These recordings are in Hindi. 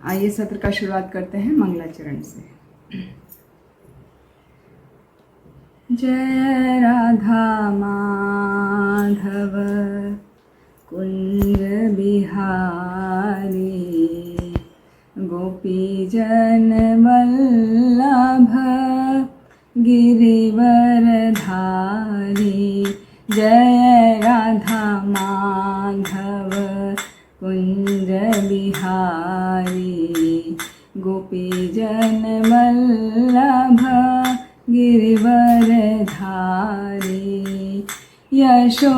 आइए सत्र का शुरुआत करते हैं मंगलाचरण से। जय राधा माधव कुंज बिहारी, गोपी जन वल्लभ गिरिवर धारी। जय राधा माधव कुंज बिहारी, गोपी जन वल्लभ गिरिवर धारी। यशोदानंदन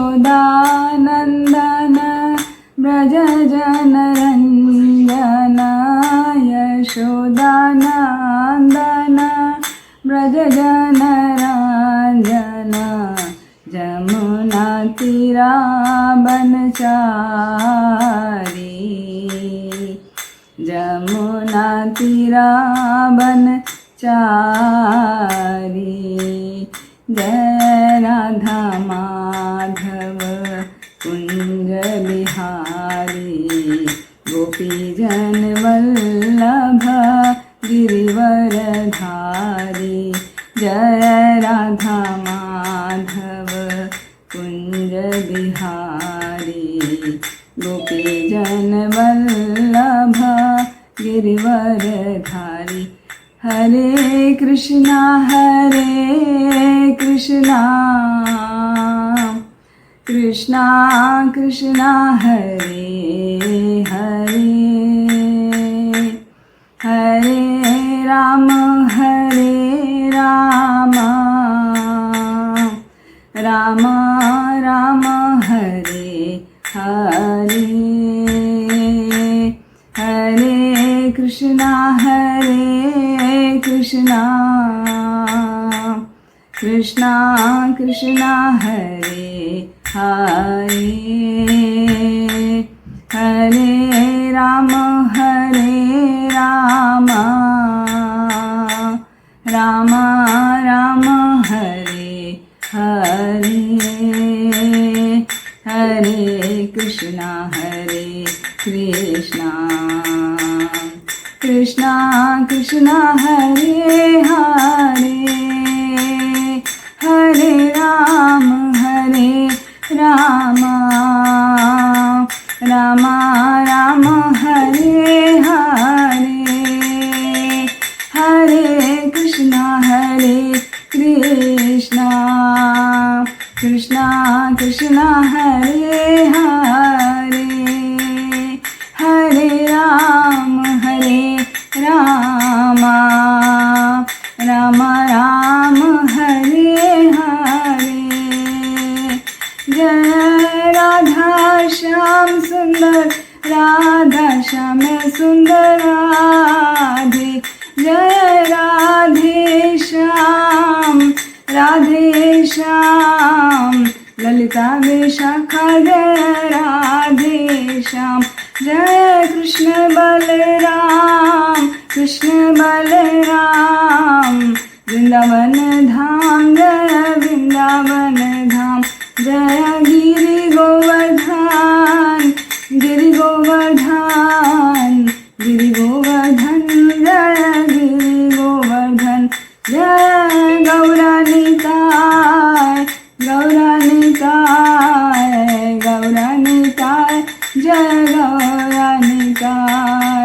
ब्रज जन रंजन, यशोदानंदन ब्रज जन रंजन। जमुना तीरा बनचारी, जमुना तीरा बनचारी। जय राधा माधव कुंज बिहारी, गोपी जन वल्लभ गिरिवर धारी। जय राधा माधव कुंज बिहारी, गोपी जन वल्लभ गिरिवर धारी। हरे कृष्णा कृष्णा कृष्णा हरे हरे, हरे राम राम राम हरे हरे। हरे कृष्णा कृष्णा कृष्णा हरे हरे, हरे राम राम राम हरे हरे। हरे कृष्णा कृष्णा कृष्णा हरे हरे, हरे राम राम राम हरे हरे। हरे कृष्णा कृष्णा कृष्णा हरे हरे, हरे राम राम हरे हरे। जय राधा श्याम सुंदर, राधा श्याम सुंदर राधे। जय राधे श्याम ललिता विशाखा। जय राधे श्याम। जय कृष्ण बलराम वृंदावन धाम। जय वृंदावन धाम। जय गिरि गोवर्धन जय गिरि गोवर्धन। जय गौरानिताय जय गौरानिताय।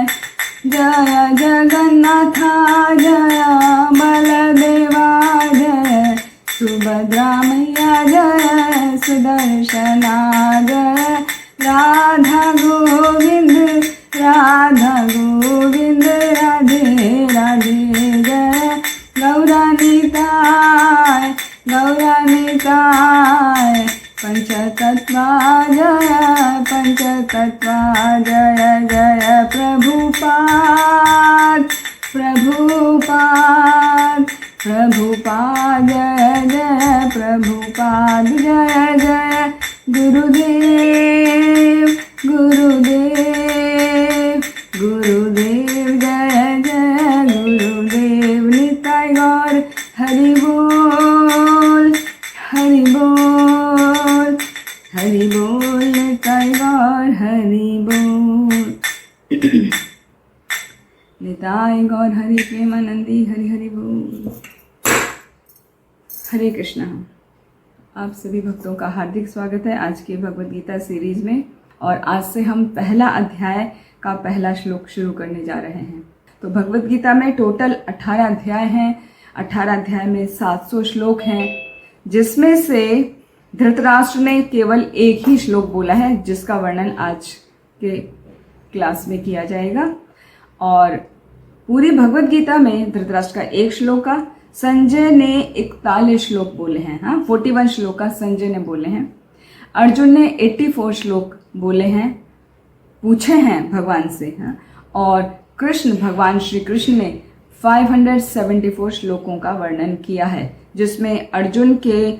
जय जगन्नाथ जय बलदेवा, जय सुभद्रा मैया जय सुदर्शना। जय राधा गोविंद राधे राधे। जय गौरानिताय पंचतत्वा जय जय प्रभुपाद जय प्रभुपाद। जय जय गुरुदेव जय गुरुदेव। निताय गौर हरि बोल निताय गौर हरि बोल। निताय गौर हरि प्रेमानंदी हरि हरि बोल। हरे कृष्णा। आप सभी भक्तों का हार्दिक स्वागत है आज की भगवद गीता सीरीज में। और आज से हम पहला अध्याय का पहला श्लोक शुरू करने जा रहे हैं। तो भगवद गीता में टोटल 18 अध्याय हैं। 18 अध्याय में 700 श्लोक हैं, जिसमें से धृतराष्ट्र ने केवल एक ही श्लोक बोला है, जिसका वर्णन आज के क्लास में किया जाएगा। और पूरी भगवद गीता में धृतराष्ट्र का एक श्लोक का, संजय ने 41 श्लोक बोले हैं। हाँ, 41 श्लोक का संजय ने बोले हैं। अर्जुन ने 84 श्लोक बोले हैं, पूछे हैं भगवान से। हाँ, और कृष्ण, भगवान श्री कृष्ण ने 574 श्लोकों का वर्णन किया है, जिसमें अर्जुन के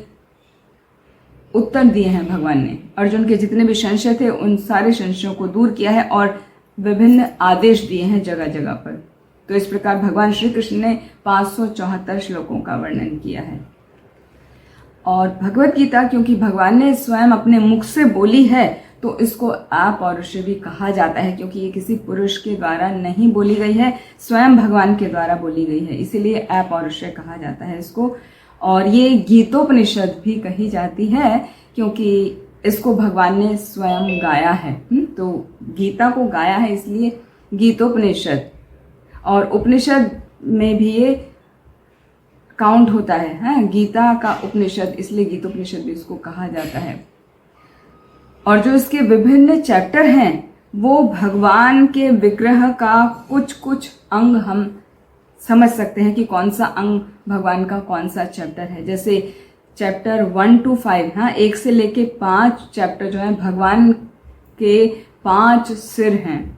उत्तर दिए हैं भगवान ने। अर्जुन के जितने भी संशय थे उन सारे संशयों को दूर किया है और विभिन्न आदेश दिए हैं जगह जगह पर। तो इस प्रकार भगवान श्री कृष्ण ने 574 श्लोकों का वर्णन किया है। और भगवत गीता क्योंकि भगवान ने स्वयं अपने मुख से बोली है, तो इसको अपौरुषेय भी कहा जाता है, क्योंकि ये किसी पुरुष के द्वारा नहीं बोली गई है, स्वयं भगवान के द्वारा बोली गई है, इसीलिए अपौरुषेय कहा जाता है इसको। और ये गीतोपनिषद भी कही जाती है, क्योंकि इसको भगवान ने स्वयं गाया है। तो गीता को गाया है, इसलिए गीतोपनिषद। और उपनिषद में भी ये काउंट होता है। हाँ, गीता का उपनिषद, इसलिए गीतोपनिषद भी इसको कहा जाता है। और जो इसके विभिन्न चैप्टर हैं, वो भगवान के विग्रह का कुछ कुछ अंग हम समझ सकते हैं कि कौन सा अंग भगवान का कौन सा चैप्टर है। जैसे चैप्टर 1 to 5, हाँ, 1 से लेके 5 चैप्टर जो है भगवान के 5 सिर हैं।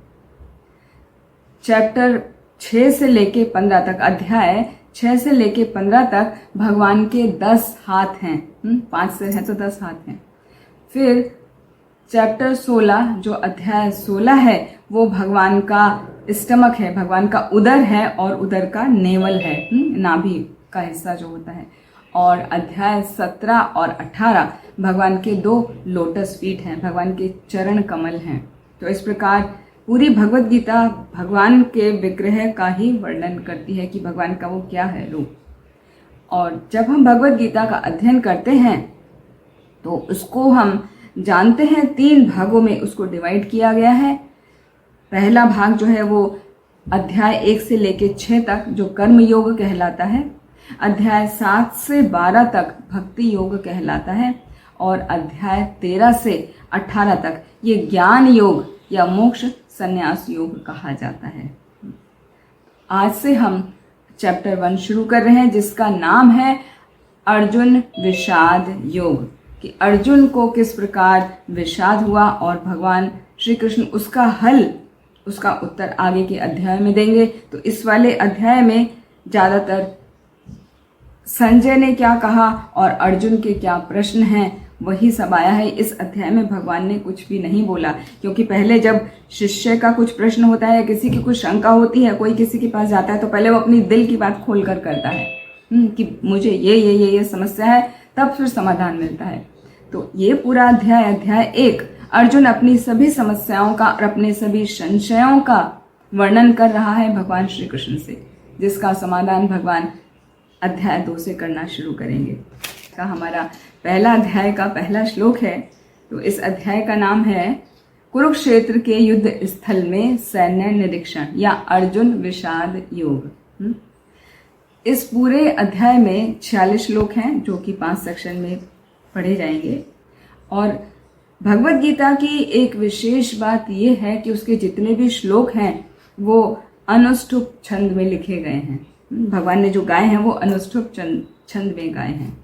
चैप्टर 6 से लेके 15 तक, अध्याय 6 से लेके 15 तक भगवान के 10 हाथ हैं। 5 सिर हैं तो 10 हाथ हैं। फिर चैप्टर 16, जो अध्याय 16 है, वो भगवान का स्टमक है, भगवान का उदर है और उदर का नेवल है, नाभि का हिस्सा जो होता है। और अध्याय 17 और 18 भगवान के 2 लोटस फीट हैं, भगवान के चरण कमल हैं। तो इस प्रकार पूरी भगवद गीता भगवान के विग्रह का ही वर्णन करती है कि भगवान का वो क्या है रूप। और जब हम भगवद गीता का अध्ययन करते हैं तो उसको हम जानते हैं 3 भागों में उसको डिवाइड किया गया है। पहला भाग जो है वो अध्याय 1 से लेके 6 तक, जो कर्म योग कहलाता है। अध्याय 7 से 12 तक भक्ति योग कहलाता है। और अध्याय 13 से 18 तक ये ज्ञान योग या मोक्ष संन्यास योग कहा जाता है। आज से हम चैप्टर 1 शुरू कर रहे हैं, जिसका नाम है अर्जुन विषाद योग, कि अर्जुन को किस प्रकार विषाद हुआ और भगवान श्री कृष्ण उसका हल, उसका उत्तर आगे के अध्याय में देंगे। तो इस वाले अध्याय में ज़्यादातर संजय ने क्या कहा और अर्जुन के क्या प्रश्न हैं, वही सब आया है। इस अध्याय में भगवान ने कुछ भी नहीं बोला, क्योंकि पहले जब शिष्य का कुछ प्रश्न होता है या किसी की कुछ शंका होती है, कोई किसी के पास जाता है, तो पहले वो अपनी दिल की बात खोल कर करता है कि मुझे ये समस्या है, तब फिर समाधान मिलता है। तो ये पूरा अध्याय, अध्याय 1, अर्जुन अपनी सभी समस्याओं का और अपने सभी संशयों का वर्णन कर रहा है भगवान श्री कृष्ण से, जिसका समाधान भगवान अध्याय 2 से करना शुरू करेंगे। का हमारा पहला अध्याय का पहला श्लोक है। तो इस अध्याय का नाम है कुरुक्षेत्र के युद्ध स्थल में सैन्य निरीक्षण या अर्जुन विषाद योग। इस पूरे अध्याय में 46 श्लोक हैं, जो कि 5 सेक्शन में पढ़े जाएंगे। और भगवद गीता की एक विशेष बात यह है कि उसके जितने भी श्लोक हैं वो अनुष्टुप छंद में लिखे गए हैं। भगवान ने जो गाए हैं वो अनुष्टुप छंद में गाए हैं।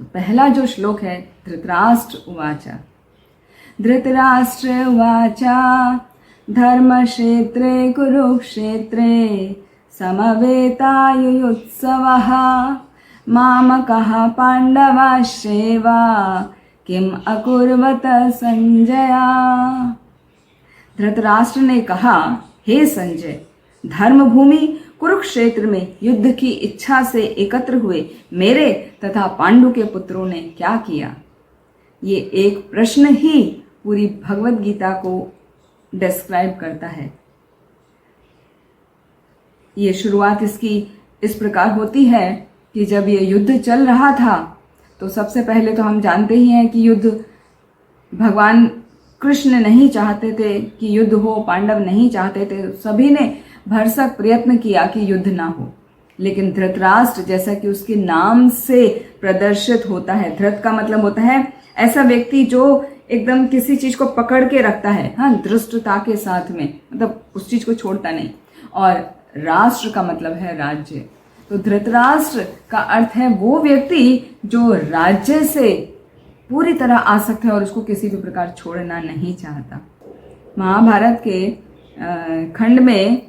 तो पहला जो श्लोक है, धृतराष्ट्र उवाचा। धृतराष्ट्र उवाचा धर्मक्षेत्रे कुरुक्षेत्रे समवेतायुयुत्सवः मामकः पाण्डवाश्चैव किम अकुर्वत संजया। धृतराष्ट्र ने कहा, हे संजय, धर्मभूमि कुरुक्षेत्र में युद्ध की इच्छा से एकत्र हुए मेरे तथा पांडु के पुत्रों ने क्या किया। ये एक प्रश्न ही पूरी भगवद गीता को डिस्क्राइब करता है। ये शुरुआत इसकी इस प्रकार होती है कि जब ये युद्ध चल रहा था तो सबसे पहले तो हम जानते ही हैं कि युद्ध भगवान कृष्ण नहीं चाहते थे कि युद्ध हो, पांडव नहीं चाहते थे, सभी ने भरसक प्रयत्न किया कि युद्ध ना हो। लेकिन धृतराष्ट्र, जैसा कि उसके नाम से प्रदर्शित होता है, धृत का मतलब होता है ऐसा व्यक्ति जो एकदम किसी चीज को पकड़ के रखता है, हाँ, धृष्टता के साथ में, मतलब उस चीज को छोड़ता नहीं। और राष्ट्र का मतलब है राज्य। तो धृतराष्ट्र का अर्थ है वो व्यक्ति जो राज्य से पूरी तरह आसक्त है और उसको किसी भी प्रकार छोड़ना नहीं चाहता। महाभारत के खंड में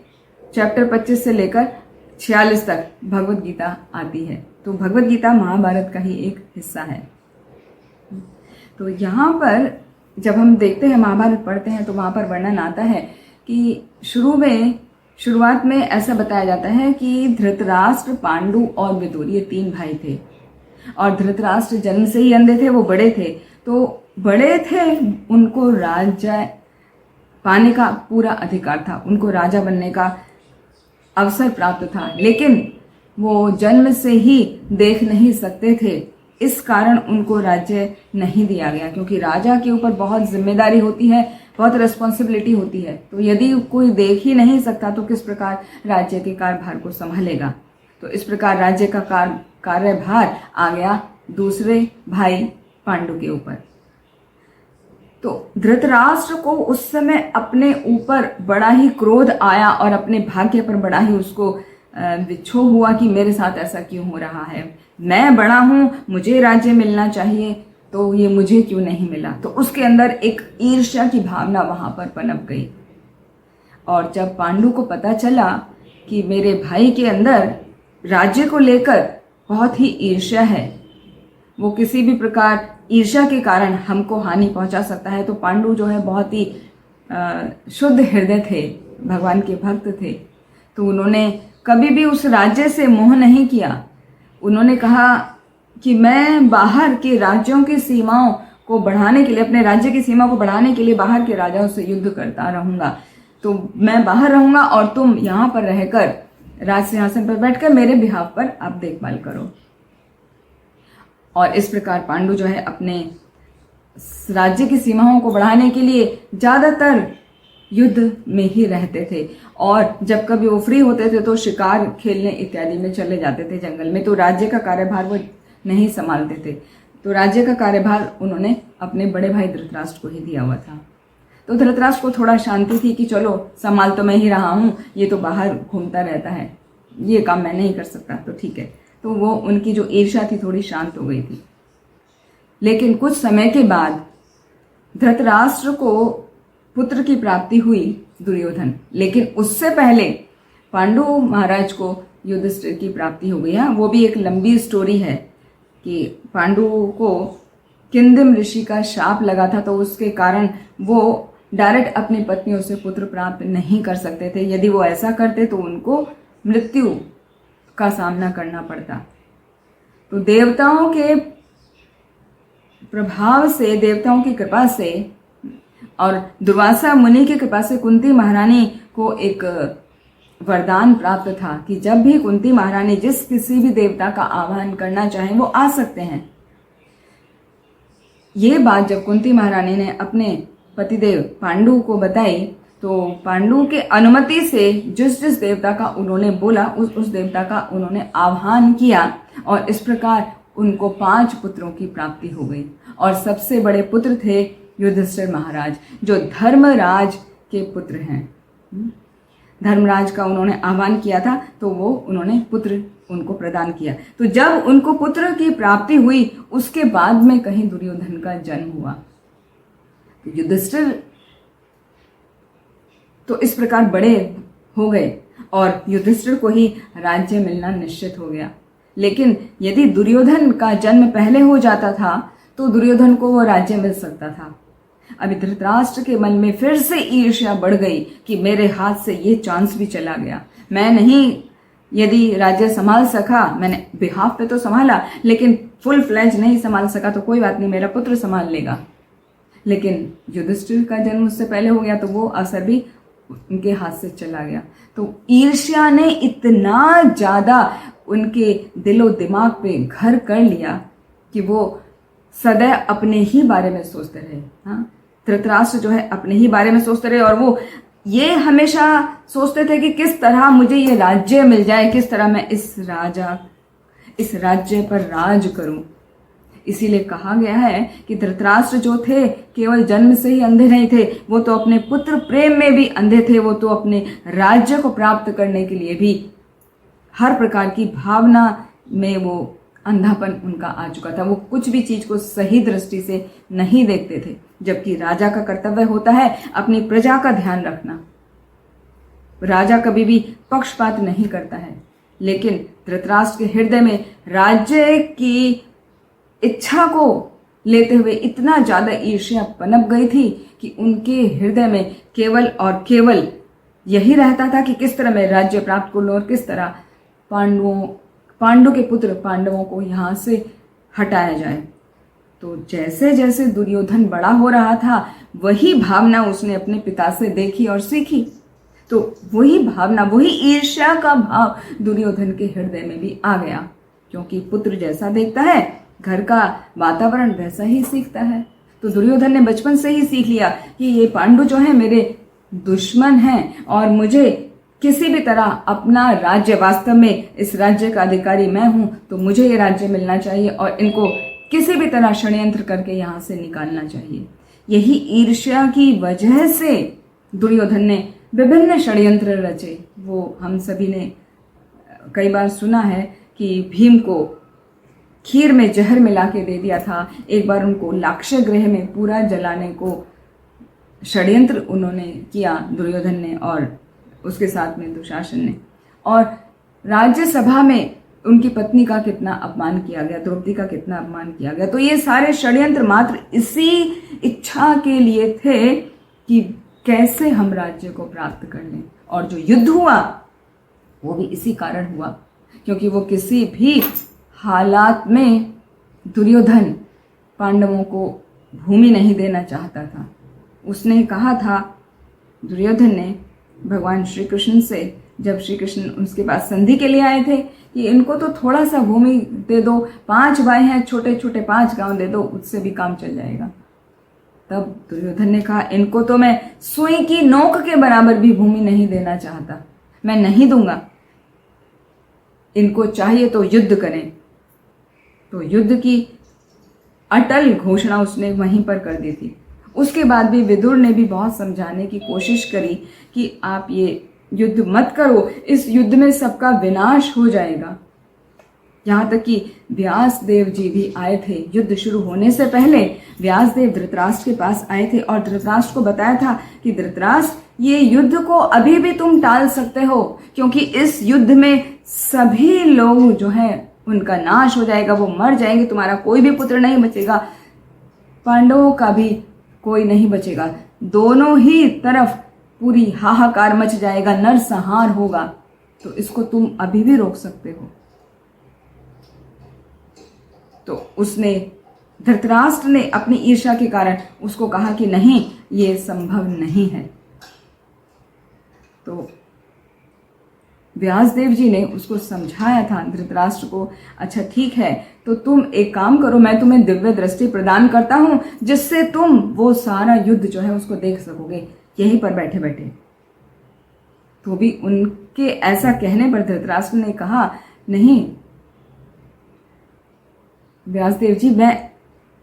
चैप्टर 25 से लेकर 46 तक भगवत गीता आती है। तो भगवत गीता महाभारत का ही एक हिस्सा है। तो यहाँ पर जब हम देखते हैं, महाभारत पढ़ते हैं, तो वहाँ पर वर्णन आता है कि शुरुआत में ऐसा बताया जाता है कि धृतराष्ट्र, पांडु और विदुर, ये 3 भाई थे। और धृतराष्ट्र जन्म से ही अंधे थे, वो बड़े थे। तो बड़े थे, उनको राज्य पाने का पूरा अधिकार था, उनको राजा बनने का अवसर प्राप्त था, लेकिन वो जन्म से ही देख नहीं सकते थे। इस कारण उनको राज्य नहीं दिया गया, क्योंकि राजा के ऊपर बहुत जिम्मेदारी होती है, बहुत रिस्पॉन्सिबिलिटी होती है। तो यदि कोई देख ही नहीं सकता तो किस प्रकार राज्य के कार्यभार को संभालेगा। तो इस प्रकार राज्य का कार्यभार आ गया दूसरे भाई पांडु के ऊपर। तो धृतराष्ट्र को उस समय अपने ऊपर बड़ा ही क्रोध आया और अपने भाग्य पर बड़ा ही उसको विक्षोभ हुआ कि मेरे साथ ऐसा क्यों हो रहा है, मैं बड़ा हूं, मुझे राज्य मिलना चाहिए, तो ये मुझे क्यों नहीं मिला। तो उसके अंदर एक ईर्ष्या की भावना वहां पर पनप गई। और जब पांडु को पता चला कि मेरे भाई के अंदर राज्य को लेकर बहुत ही ईर्ष्या है, वो किसी भी प्रकार ईर्ष्या के कारण हमको हानि पहुंचा सकता है, तो पांडु जो है बहुत ही शुद्ध हृदय थे, भगवान के भक्त थे। तो उन्होंने कभी भी उस राज्य से मोह नहीं किया। उन्होंने कहा कि मैं बाहर के राज्यों की सीमाओं को बढ़ाने के लिए, अपने राज्य की सीमा को बढ़ाने के लिए बाहर के राजाओं से युद्ध करता रहूंगा। तो मैं बाहर रहूंगा और तुम यहाँ पर रहकर राज सिंहासन पर बैठकर मेरे बिहाफ पर आप देखभाल करो। और इस प्रकार पांडु जो है अपने राज्य की सीमाओं को बढ़ाने के लिए ज्यादातर युद्ध में ही रहते थे। और जब कभी वो फ्री होते थे तो शिकार खेलने इत्यादि में चले जाते थे जंगल में। तो राज्य का कार्यभार वो नहीं संभालते थे। तो राज्य का कार्यभार उन्होंने अपने बड़े भाई धृतराष्ट्र को ही दिया हुआ था। तो धृतराष्ट्र को थोड़ा शांति थी कि चलो संभाल तो मैं ही रहा हूँ, ये तो बाहर घूमता रहता है, ये काम मैं नहीं कर सकता, तो ठीक है। तो वो उनकी जो ईर्ष्या थी थोड़ी शांत हो गई थी। लेकिन कुछ समय के बाद धृतराष्ट्र को पुत्र की प्राप्ति हुई, दुर्योधन। लेकिन उससे पहले पांडु महाराज को युधिष्ठिर की प्राप्ति हो गई है। वो भी एक लंबी स्टोरी है कि पांडु को किंदिम ऋषि का शाप लगा था, तो उसके कारण वो डायरेक्ट अपनी पत्नियों से पुत्र प्राप्त नहीं कर सकते थे। यदि वो ऐसा करते तो उनको मृत्यु का सामना करना पड़ता। तो देवताओं के प्रभाव से, देवताओं की कृपा से और दुर्वासा मुनि की कृपा से कुंती महारानी को एक वरदान प्राप्त था कि जब भी कुंती महारानी जिस किसी भी देवता का आह्वान करना चाहें वो आ सकते हैं। ये बात जब कुंती महारानी ने अपने पतिदेव पांडु को बताई तो पांडु के अनुमति से जिस जिस देवता का उन्होंने बोला उस देवता का उन्होंने आह्वान किया और इस प्रकार उनको 5 पुत्रों की प्राप्ति हो गई। और सबसे बड़े पुत्र थे युधिष्ठिर महाराज, जो धर्मराज के पुत्र हैं। धर्मराज का उन्होंने आह्वान किया था तो वो उन्होंने पुत्र उनको प्रदान किया। तो जब उनको पुत्र की प्राप्ति हुई उसके बाद में कहीं दुर्योधन का जन्म हुआ। तो युधिष्ठिर तो इस प्रकार बड़े हो गए और युधिष्ठिर को ही राज्य मिलना निश्चित हो गया। लेकिन यदि दुर्योधन का जन्म पहले हो जाता था तो दुर्योधन को वो राज्य मिल सकता था। अभी धृतराष्ट्र के मन में फिर से ईर्ष्या बढ़ गई कि मेरे हाथ से ये चांस भी चला गया। मैं नहीं यदि राज्य संभाल सका, मैंने बिहाफ पे तो संभाला लेकिन फुल फ्लेज नहीं संभाल सका तो कोई बात नहीं, मेरा पुत्र संभाल लेगा। लेकिन युधिष्ठिर का जन्म उससे पहले हो गया तो वो अवसर भी उनके हाथ से चला गया। तो ईर्ष्या ने इतना ज़्यादा उनके दिलो दिमाग पे घर कर लिया कि वो सदैव अपने ही बारे में सोचते रहे। हाँ, धृतराष्ट्र जो है अपने ही बारे में सोचते रहे और वो ये हमेशा सोचते थे कि किस तरह मुझे ये राज्य मिल जाए, किस तरह मैं इस राज्य पर राज करूं। इसीलिए कहा गया है कि धृतराष्ट्र जो थे केवल जन्म से ही अंधे नहीं थे, वो तो अपने पुत्र प्रेम में भी अंधे थे। वो तो अपने राज्य को प्राप्त करने के लिए भी हर प्रकार की भावना में वो अंधापन उनका आ चुका था। वो कुछ भी चीज को सही दृष्टि से नहीं देखते थे, जबकि राजा का कर्तव्य होता है अपनी प्रजा का ध्यान रखना। राजा कभी भी पक्षपात नहीं करता है, लेकिन धृतराष्ट्र के हृदय में राज्य की इच्छा को लेते हुए इतना ज्यादा ईर्ष्या पनप गई थी कि उनके हृदय में केवल और केवल यही रहता था कि किस तरह मैं राज्य प्राप्त कर लूं और किस तरह पांडु के पुत्र पांडवों को यहाँ से हटाया जाए। तो जैसे जैसे दुर्योधन बड़ा हो रहा था, वही भावना उसने अपने पिता से देखी और सीखी। तो वही भावना, वही ईर्ष्या का भाव दुर्योधन के हृदय में भी आ गया, क्योंकि पुत्र जैसा देखता है, घर का वातावरण वैसा ही सीखता है। तो दुर्योधन ने बचपन से ही सीख लिया कि ये पांडु जो है मेरे दुश्मन हैं और मुझे किसी भी तरह अपना राज्य, वास्तव में इस राज्य का अधिकारी मैं हूं, तो मुझे ये राज्य मिलना चाहिए और इनको किसी भी तरह षड्यंत्र करके यहां से निकालना चाहिए। यही ईर्ष्या की वजह से दुर्योधन ने विभिन्न षड्यंत्र रचे। वो हम सभी ने कई बार सुना है कि भीम को खीर में जहर मिला के दे दिया था। एक बार उनको लाक्षय गृह में पूरा जलाने को षड्यंत्र उन्होंने किया, दुर्योधन ने और उसके साथ में दुशासन ने। और राज्यसभा में उनकी पत्नी का कितना अपमान किया गया, द्रौपदी का कितना अपमान किया गया। तो ये सारे षड्यंत्र मात्र इसी इच्छा के लिए थे कि कैसे हम राज्य को प्राप्त कर लें। और जो युद्ध हुआ वो भी इसी कारण हुआ, क्योंकि वो किसी भी हालात में दुर्योधन पांडवों को भूमि नहीं देना चाहता था। उसने कहा था, दुर्योधन ने भगवान श्री कृष्ण से, जब श्री कृष्ण उसके पास संधि के लिए आए थे, कि इनको तो थोड़ा सा भूमि दे दो, 5 भाई हैं, छोटे छोटे 5 गांव दे दो, उससे भी काम चल जाएगा। तब दुर्योधन ने कहा, इनको तो मैं सुई की नोक के बराबर भी भूमि नहीं देना चाहता, मैं नहीं दूंगा, इनको चाहिए तो युद्ध करें। तो युद्ध की अटल घोषणा उसने वहीं पर कर दी थी। उसके बाद भी विदुर ने भी बहुत समझाने की कोशिश करी कि आप ये युद्ध मत करो, इस युद्ध में सबका विनाश हो जाएगा। यहाँ तक कि व्यासदेव जी भी आए थे। युद्ध शुरू होने से पहले व्यासदेव धृतराष्ट्र के पास आए थे और धृतराष्ट्र को बताया था कि धृतराष्ट्र, ये युद्ध को अभी भी तुम टाल सकते हो, क्योंकि इस युद्ध में सभी लोग जो है उनका नाश हो जाएगा, वो मर जाएंगे, तुम्हारा कोई भी पुत्र नहीं बचेगा, पांडवों का भी कोई नहीं बचेगा, दोनों ही तरफ पूरी हाहाकार मच जाएगा, नरसंहार होगा। तो इसको तुम अभी भी रोक सकते हो। तो उसने, धृतराष्ट्र ने अपनी ईर्ष्या के कारण उसको कहा कि नहीं, ये संभव नहीं है। तो व्यासदेव जी ने उसको समझाया था धृतराष्ट्र को, अच्छा ठीक है, तो तुम एक काम करो, मैं तुम्हें दिव्य दृष्टि प्रदान करता हूं, जिससे तुम वो सारा युद्ध जो है उसको देख सकोगे यहीं पर बैठे बैठे। तो भी उनके ऐसा कहने पर धृतराष्ट्र ने कहा, नहीं व्यासदेव जी, मैं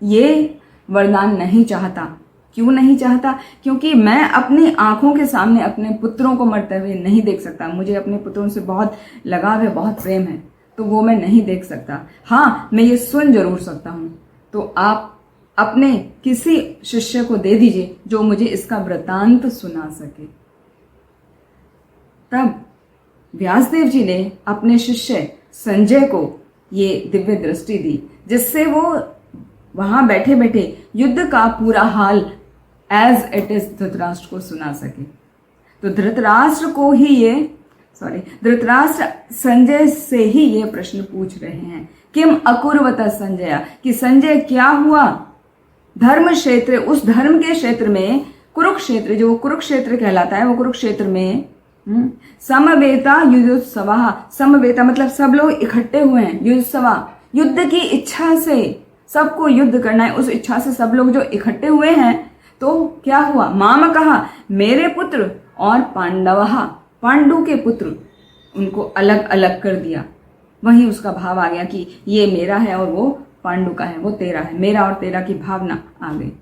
ये वरदान नहीं चाहता। क्यों नहीं चाहता? क्योंकि मैं अपनी आंखों के सामने अपने पुत्रों को मरते हुए नहीं देख सकता। मुझे अपने पुत्रों से बहुत लगाव है, बहुत प्रेम है, तो वो मैं नहीं देख सकता। हाँ, मैं ये सुन जरूर सकता हूं। तो आप अपने किसी शिष्य को दे दीजिए जो मुझे इसका वृतांत सुना सके। तब व्यासदेव जी ने अपने शिष्य संजय को ये दिव्य दृष्टि दी, जिससे वो वहां बैठे बैठे युद्ध का पूरा हाल एज इट इज धृतराष्ट्र को सुना सके। तो धृतराष्ट्र संजय से ही ये प्रश्न पूछ रहे हैं, किम अकुर्वत संजय, कि संजय क्या हुआ? धर्म क्षेत्र, उस धर्म के क्षेत्र में कुरुक्षेत्र, जो कुरुक्षेत्र कहलाता है, वो कुरुक्षेत्र में समवेता युद्धोत्सवा, समवेता मतलब सब लोग इकट्ठे हुए हैं, युद्धोत्सवा युद्ध की इच्छा से, सबको युद्ध करना है उस इच्छा से सब लोग जो इकट्ठे हुए हैं। तो क्या हुआ, माम कहा मेरे पुत्र और पांडवहा, पांडु के पुत्र, उनको अलग अलग कर दिया। वहीं उसका भाव आ गया कि ये मेरा है और वो पांडु का है, वो तेरा है, मेरा और तेरा की भावना आ गई।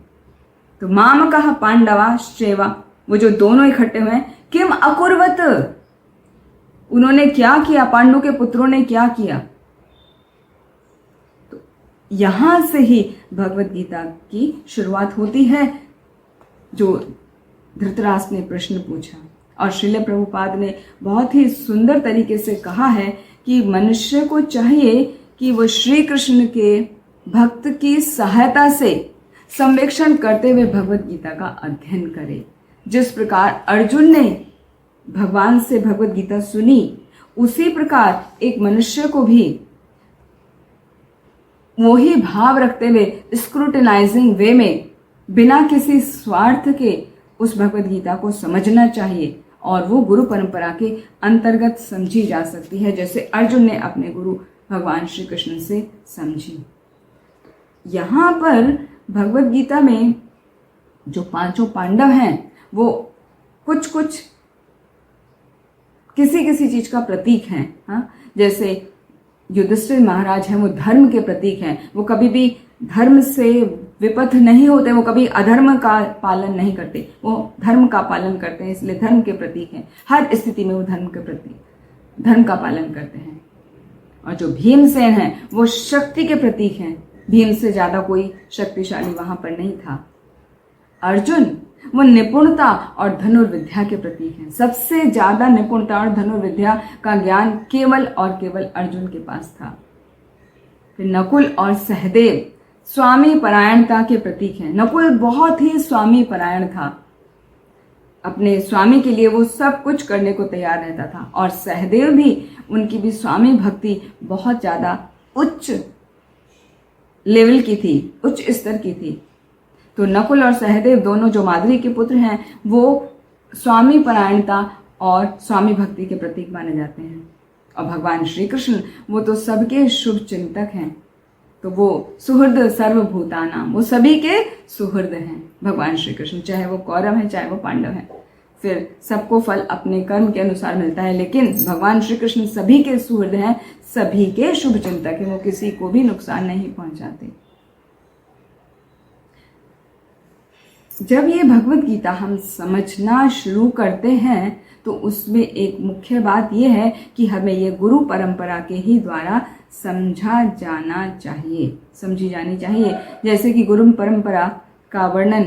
तो माम कहा पांडवा श्रेवा, वो जो दोनों इकट्ठे हुए, किम अकुर्वत, उन्होंने क्या किया, पांडु के पुत्रों ने क्या किया। तो यहां से ही भगवत गीता की शुरुआत होती है। जो धृतराष्ट्र ने प्रश्न पूछा और श्रील प्रभुपाद ने बहुत ही सुंदर तरीके से कहा है कि मनुष्य को चाहिए कि वो श्री कृष्ण के भक्त की सहायता से संवेक्षण करते हुए भगवत गीता का अध्ययन करे। जिस प्रकार अर्जुन ने भगवान से भगवत गीता सुनी, उसी प्रकार एक मनुष्य को भी वही भाव रखते हुए स्क्रूटिनाइजिंग वे में बिना किसी स्वार्थ के उस भगवत गीता को समझना चाहिए और वो गुरु परंपरा के अंतर्गत समझी जा सकती है, जैसे अर्जुन ने अपने गुरु भगवान श्री कृष्ण से समझी। यहाँ पर भगवत गीता में जो पांचों पांडव हैं वो कुछ कुछ किसी किसी चीज का प्रतीक हैं। हाँ, जैसे युधिष्ठिर महाराज हैं, वो धर्म के प्रतीक हैं, वो कभी भी धर्म से विपथ नहीं होते, वो कभी अधर्म का पालन नहीं करते, वो धर्म का पालन करते हैं, इसलिए धर्म के प्रतीक हैं। हर स्थिति में वो धर्म के प्रतीक, धर्म का पालन करते हैं। और जो भीमसेन हैं वो शक्ति के प्रतीक हैं, भीम से ज्यादा कोई शक्तिशाली वहां पर नहीं था। अर्जुन वो निपुणता और धनुर्विद्या के प्रतीक हैं, सबसे ज्यादा निपुणता और धनुर्विद्या का ज्ञान केवल और केवल अर्जुन के पास था। फिर नकुल और सहदेव स्वामी परायणता के प्रतीक हैं। नकुल बहुत ही स्वामी परायण था, अपने स्वामी के लिए वो सब कुछ करने को तैयार रहता था, और सहदेव भी, उनकी भी स्वामी भक्ति बहुत ज्यादा उच्च लेवल की थी, उच्च स्तर की थी। तो नकुल और सहदेव दोनों जो माद्री के पुत्र हैं वो स्वामी परायणता और स्वामी भक्ति के प्रतीक माने जाते हैं। और भगवान श्री कृष्ण वो तो सबके शुभ चिंतक हैं, तो वो सुहृद सर्वभूतानाम, वो सभी के सुहृद हैं भगवान श्री कृष्ण, चाहे वो कौरव हैं चाहे वो पांडव हैं। फिर सबको फल अपने कर्म के अनुसार मिलता है, लेकिन भगवान श्री कृष्ण सभी के सुहृद हैं, सभी के शुभ चिंतक हैं, वो किसी को भी नुकसान नहीं पहुंचाते। जब ये भगवत गीता हम समझना शुरू करते हैं तो उसमें एक मुख्य बात यह है कि हमें ये गुरु परंपरा के ही द्वारा समझा जाना चाहिए, समझी जानी चाहिए। जैसे कि गुरु परंपरा का वर्णन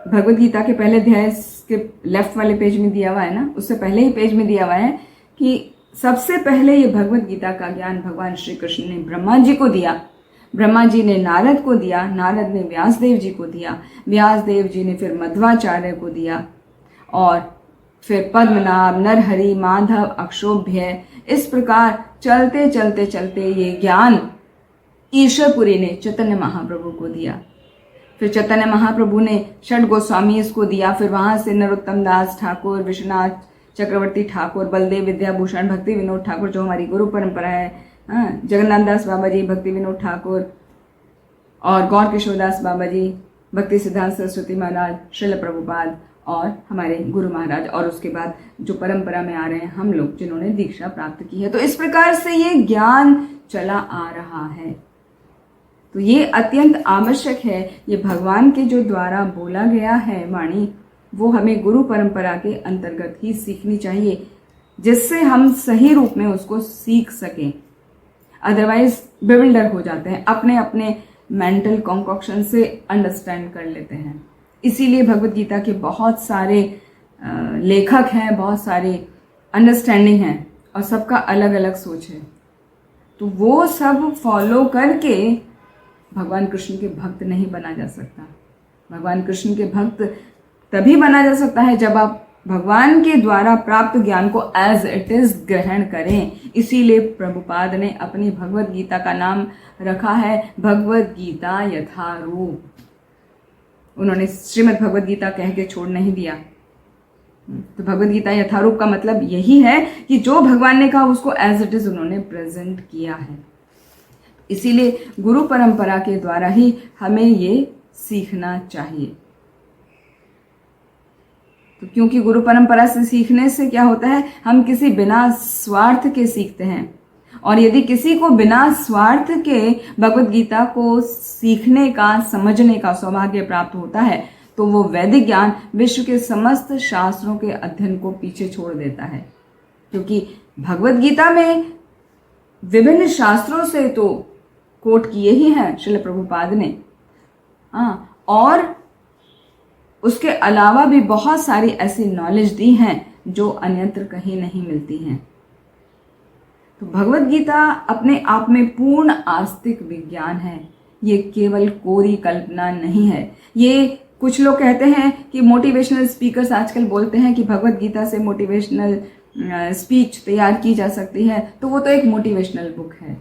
भगवत गीता के पहले अध्याय के लेफ्ट वाले पेज में दिया हुआ है ना, उससे पहले ही पेज में दिया हुआ है कि सबसे पहले ये भगवत गीता का ज्ञान भगवान श्री कृष्ण ने ब्रह्मा जी को दिया, ब्रह्मा जी ने नारद को दिया, नारद ने व्यासदेव जी को दिया, व्यासदेव जी ने फिर मध्वाचार्य को दिया, और फिर पद्मनाभ, नरहरि, माधव, अक्षोभ्य, इस प्रकार चलते चलते चलते ये ज्ञान ईश्वरपुरी ने चैतन्य महाप्रभु को दिया। फिर चैतन्य महाप्रभु ने षड गोस्वामी इसको दिया, फिर वहां से नरोत्तम दास ठाकुर, विश्वनाथ चक्रवर्ती ठाकुर, बलदेव विद्याभूषण, भक्ति विनोद ठाकुर जो हमारी गुरु परंपरा है, जगन्नाथ दास बाबा जी, भक्ति विनोद ठाकुर, और गौर किशोरदास बाबा जी, भक्ति सिद्धांत सरस्वती महाराज, श्रील प्रभुपाद और हमारे गुरु महाराज, और उसके बाद जो परंपरा में आ रहे हैं हम लोग जिन्होंने दीक्षा प्राप्त की है। तो इस प्रकार से ये ज्ञान चला आ रहा है। तो ये अत्यंत आवश्यक है, ये भगवान के जो द्वारा बोला गया है वाणी, वो हमें गुरु परंपरा के अंतर्गत ही सीखनी चाहिए, जिससे हम सही रूप में उसको सीख सकें। अदरवाइज बिविल्डर हो जाते हैं, अपने अपने मेंटल कॉन्कॉक्शन से अंडरस्टैंड कर लेते हैं। इसीलिए भगवत गीता के बहुत सारे लेखक हैं, बहुत सारे अंडरस्टैंडिंग हैं, और सबका अलग अलग सोच है। तो वो सब फॉलो करके भगवान कृष्ण के भक्त नहीं बना जा सकता। भगवान कृष्ण के भक्त तभी बना जा सकता है जब आप भगवान के द्वारा प्राप्त ज्ञान को एज इट इज ग्रहण करें। इसीलिए प्रभुपाद ने अपनी भगवत गीता का नाम रखा है भगवत गीता यथारूप। उन्होंने श्रीमद् भगवद गीता कह के छोड़ नहीं दिया। तो भगवद गीता यथारूप का मतलब यही है कि जो भगवान ने कहा उसको एज इट इज उन्होंने प्रेजेंट किया है। इसीलिए गुरु परंपरा के द्वारा ही हमें ये सीखना चाहिए। तो क्योंकि गुरु परंपरा से सीखने से क्या होता है, हम किसी बिना स्वार्थ के सीखते हैं। और यदि किसी को बिना स्वार्थ के भगवद गीता को सीखने का, समझने का सौभाग्य प्राप्त होता है, तो वो वैदिक ज्ञान विश्व के समस्त शास्त्रों के अध्ययन को पीछे छोड़ देता है। क्योंकि भगवद गीता में विभिन्न शास्त्रों से तो कोट किए ही हैं श्रील प्रभुपाद ने, और उसके अलावा भी बहुत सारी ऐसी नॉलेज दी हैं जो अन्यत्र कहीं नहीं मिलती हैं। तो भगवद गीता अपने आप में पूर्ण आस्तिक विज्ञान है। ये केवल कोरी कल्पना नहीं है। ये कुछ लोग कहते हैं कि मोटिवेशनल स्पीकर्स आजकल बोलते हैं कि भगवद गीता से मोटिवेशनल स्पीच तैयार की जा सकती है, तो वो तो एक मोटिवेशनल बुक है।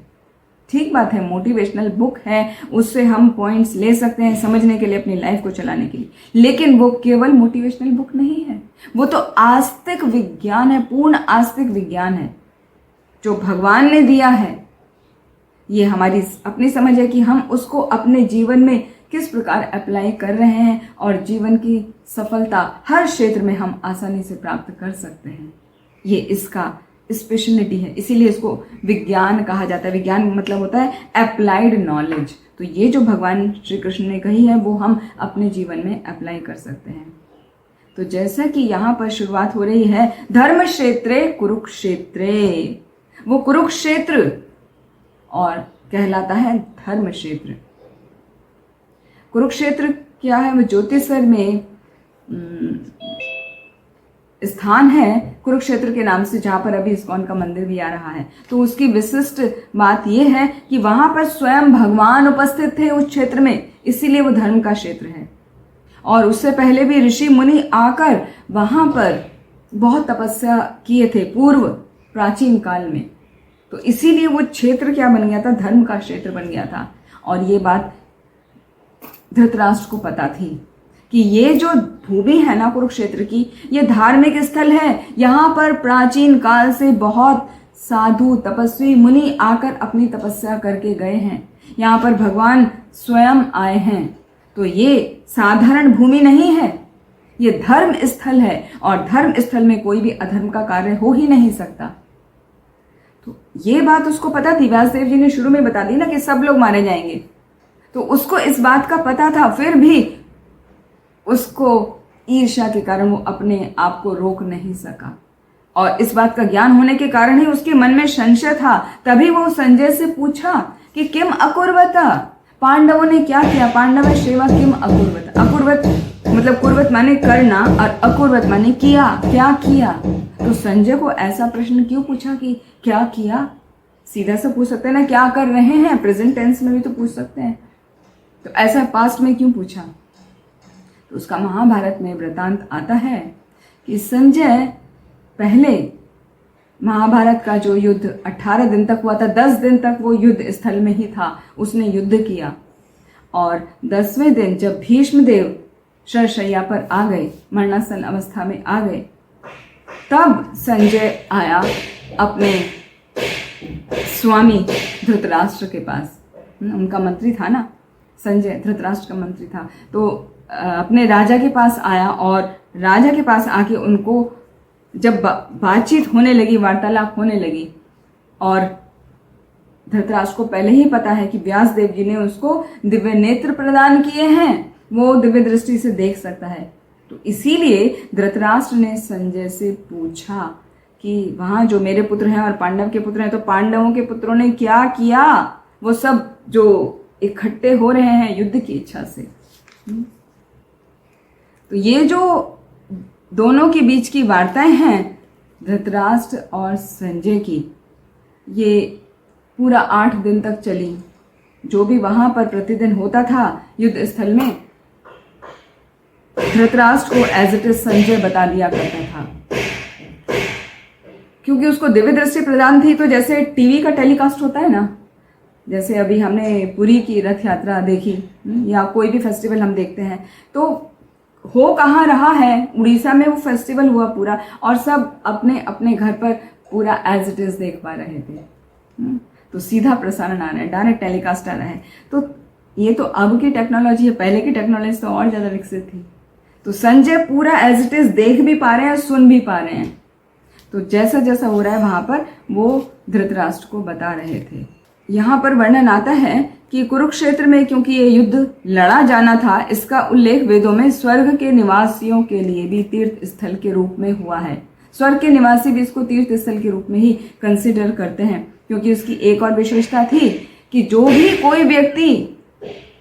ठीक बात है, मोटिवेशनल बुक है, उससे हम पॉइंट्स ले सकते हैं समझने के लिए, अपनी लाइफ को चलाने के लिए, लेकिन वो केवल मोटिवेशनल बुक नहीं है। वो तो आस्तिक विज्ञान है, पूर्ण आस्तिक विज्ञान है जो भगवान ने दिया है। ये हमारी अपनी समझ है कि हम उसको अपने जीवन में किस प्रकार अप्लाई कर रहे हैं और जीवन की सफलता हर क्षेत्र में हम आसानी से प्राप्त कर सकते हैं। ये इसका स्पेशलिटी है, इसीलिए इसको विज्ञान कहा जाता है। विज्ञान मतलब होता है अप्लाइड नॉलेज। तो ये जो भगवान श्री कृष्ण ने कही है वो हम अपने जीवन में अप्लाई कर सकते हैं। तो जैसा कि यहाँ पर शुरुआत हो रही है, धर्म क्षेत्रे कुरुक्षेत्रे, वो कुरुक्षेत्र और कहलाता है धर्म क्षेत्र। कुरुक्षेत्र क्या है, वो ज्योतिषर में स्थान है कुरुक्षेत्र के नाम से, जहां पर अभी इस्कॉन का मंदिर भी आ रहा है। तो उसकी विशिष्ट बात यह है कि वहां पर स्वयं भगवान उपस्थित थे उस क्षेत्र में, इसीलिए वो धर्म का क्षेत्र है। और उससे पहले भी ऋषि मुनि आकर वहां पर बहुत तपस्या किए थे पूर्व प्राचीन काल में। तो इसीलिए वो क्षेत्र क्या बन गया था, धर्म का क्षेत्र बन गया था। और ये बात धृतराष्ट्र को पता थी कि ये जो भूमि है ना कुरुक्षेत्र की, ये धार्मिक स्थल है। यहाँ पर प्राचीन काल से बहुत साधु तपस्वी मुनि आकर अपनी तपस्या करके गए हैं। यहाँ पर भगवान स्वयं आए हैं। तो ये साधारण भूमि नहीं है, ये धर्म स्थल है। और धर्म स्थल में कोई भी अधर्म का कार्य हो ही नहीं सकता। तो ये बात उसको पता थी। व्यासदेव जी ने शुरू में बता दी ना कि सब लोग मारे जाएंगे, तो उसको इस बात का पता था। फिर भी उसको ईर्ष्या के कारण वो अपने आप को रोक नहीं सका। और इस बात का ज्ञान होने के कारण ही उसके मन में संशय था। तभी वो संजय से पूछा कि किम अकुर्वत, पांडवों ने क्या किया, पांडव सेवा किम अकुर्वत। अकुर्वत मतलब कुर्वत माने करना और अकुर्वत माने किया, क्या किया। तो संजय को ऐसा प्रश्न क्यों पूछा कि क्या किया। सीधा से पूछ सकते हैं ना क्या कर रहे हैं, प्रेजेंट टेंस में भी तो पूछ सकते हैं। तो ऐसा पास्ट में क्यों पूछा। तो उसका महाभारत में वृतांत आता है कि संजय पहले महाभारत का जो युद्ध 18 दिन तक हुआ था, 10 दिन तक वो युद्ध स्थल में ही था, उसने युद्ध किया। और 10वें दिन जब भीष्मदेव शरशैया पर आ गए, मरणासन अवस्था में आ गए, तब संजय आया अपने स्वामी धृतराष्ट्र के पास। उनका मंत्री था ना संजय, धृतराष्ट्र का मंत्री था। तो अपने राजा के पास आया और राजा के पास आके उनको जब बातचीत होने लगी, वार्तालाप होने लगी, और धृतराष्ट्र को पहले ही पता है कि व्यासदेव जी ने उसको दिव्य नेत्र प्रदान किए हैं, वो दिव्य दृष्टि से देख सकता है। तो इसीलिए धृतराष्ट्र ने संजय से पूछा कि वहां जो मेरे पुत्र हैं और पांडव के पुत्र हैं, तो पांडवों के पुत्रों ने क्या किया। वो सब जो इकट्ठे हो रहे हैं युद्ध की इच्छा से। तो ये जो दोनों के बीच की वार्ताएं हैं धृतराष्ट्र और संजय की, ये पूरा 8 दिन तक चली। जो भी वहां पर प्रतिदिन होता था युद्ध स्थल में, धृतराष्ट्र को एज इट इज संजय बता दिया करता था, क्योंकि उसको दिव्य दृष्टि प्रदान थी। तो जैसे टीवी का टेलीकास्ट होता है ना, जैसे अभी हमने पुरी की रथ यात्रा देखी, या कोई भी फेस्टिवल हम देखते हैं, तो हो कहाँ रहा है, उड़ीसा में वो फेस्टिवल हुआ पूरा, और सब अपने अपने घर पर पूरा एज इट इज देख पा रहे थे। तो सीधा प्रसारण आ रहा है, डायरेक्ट टेलीकास्ट आ रहा है। तो ये तो अब की टेक्नोलॉजी है, पहले की टेक्नोलॉजी तो और ज्यादा विकसित थी। तो संजय पूरा एज इट इज देख भी पा रहे हैं, सुन भी पा रहे हैं। तो जैसा जैसा हो रहा है वहां पर वो धृतराष्ट्र को बता रहे थे। यहाँ पर वर्णन आता है कि कुरुक्षेत्र में क्योंकि ये युद्ध लड़ा जाना था, इसका उल्लेख वेदों में स्वर्ग के निवासियों के लिए भी तीर्थ स्थल के रूप में हुआ है। स्वर्ग के निवासी भी इसको तीर्थ स्थल के रूप में ही कंसिडर करते हैं, क्योंकि उसकी एक और विशेषता थी कि जो भी कोई व्यक्ति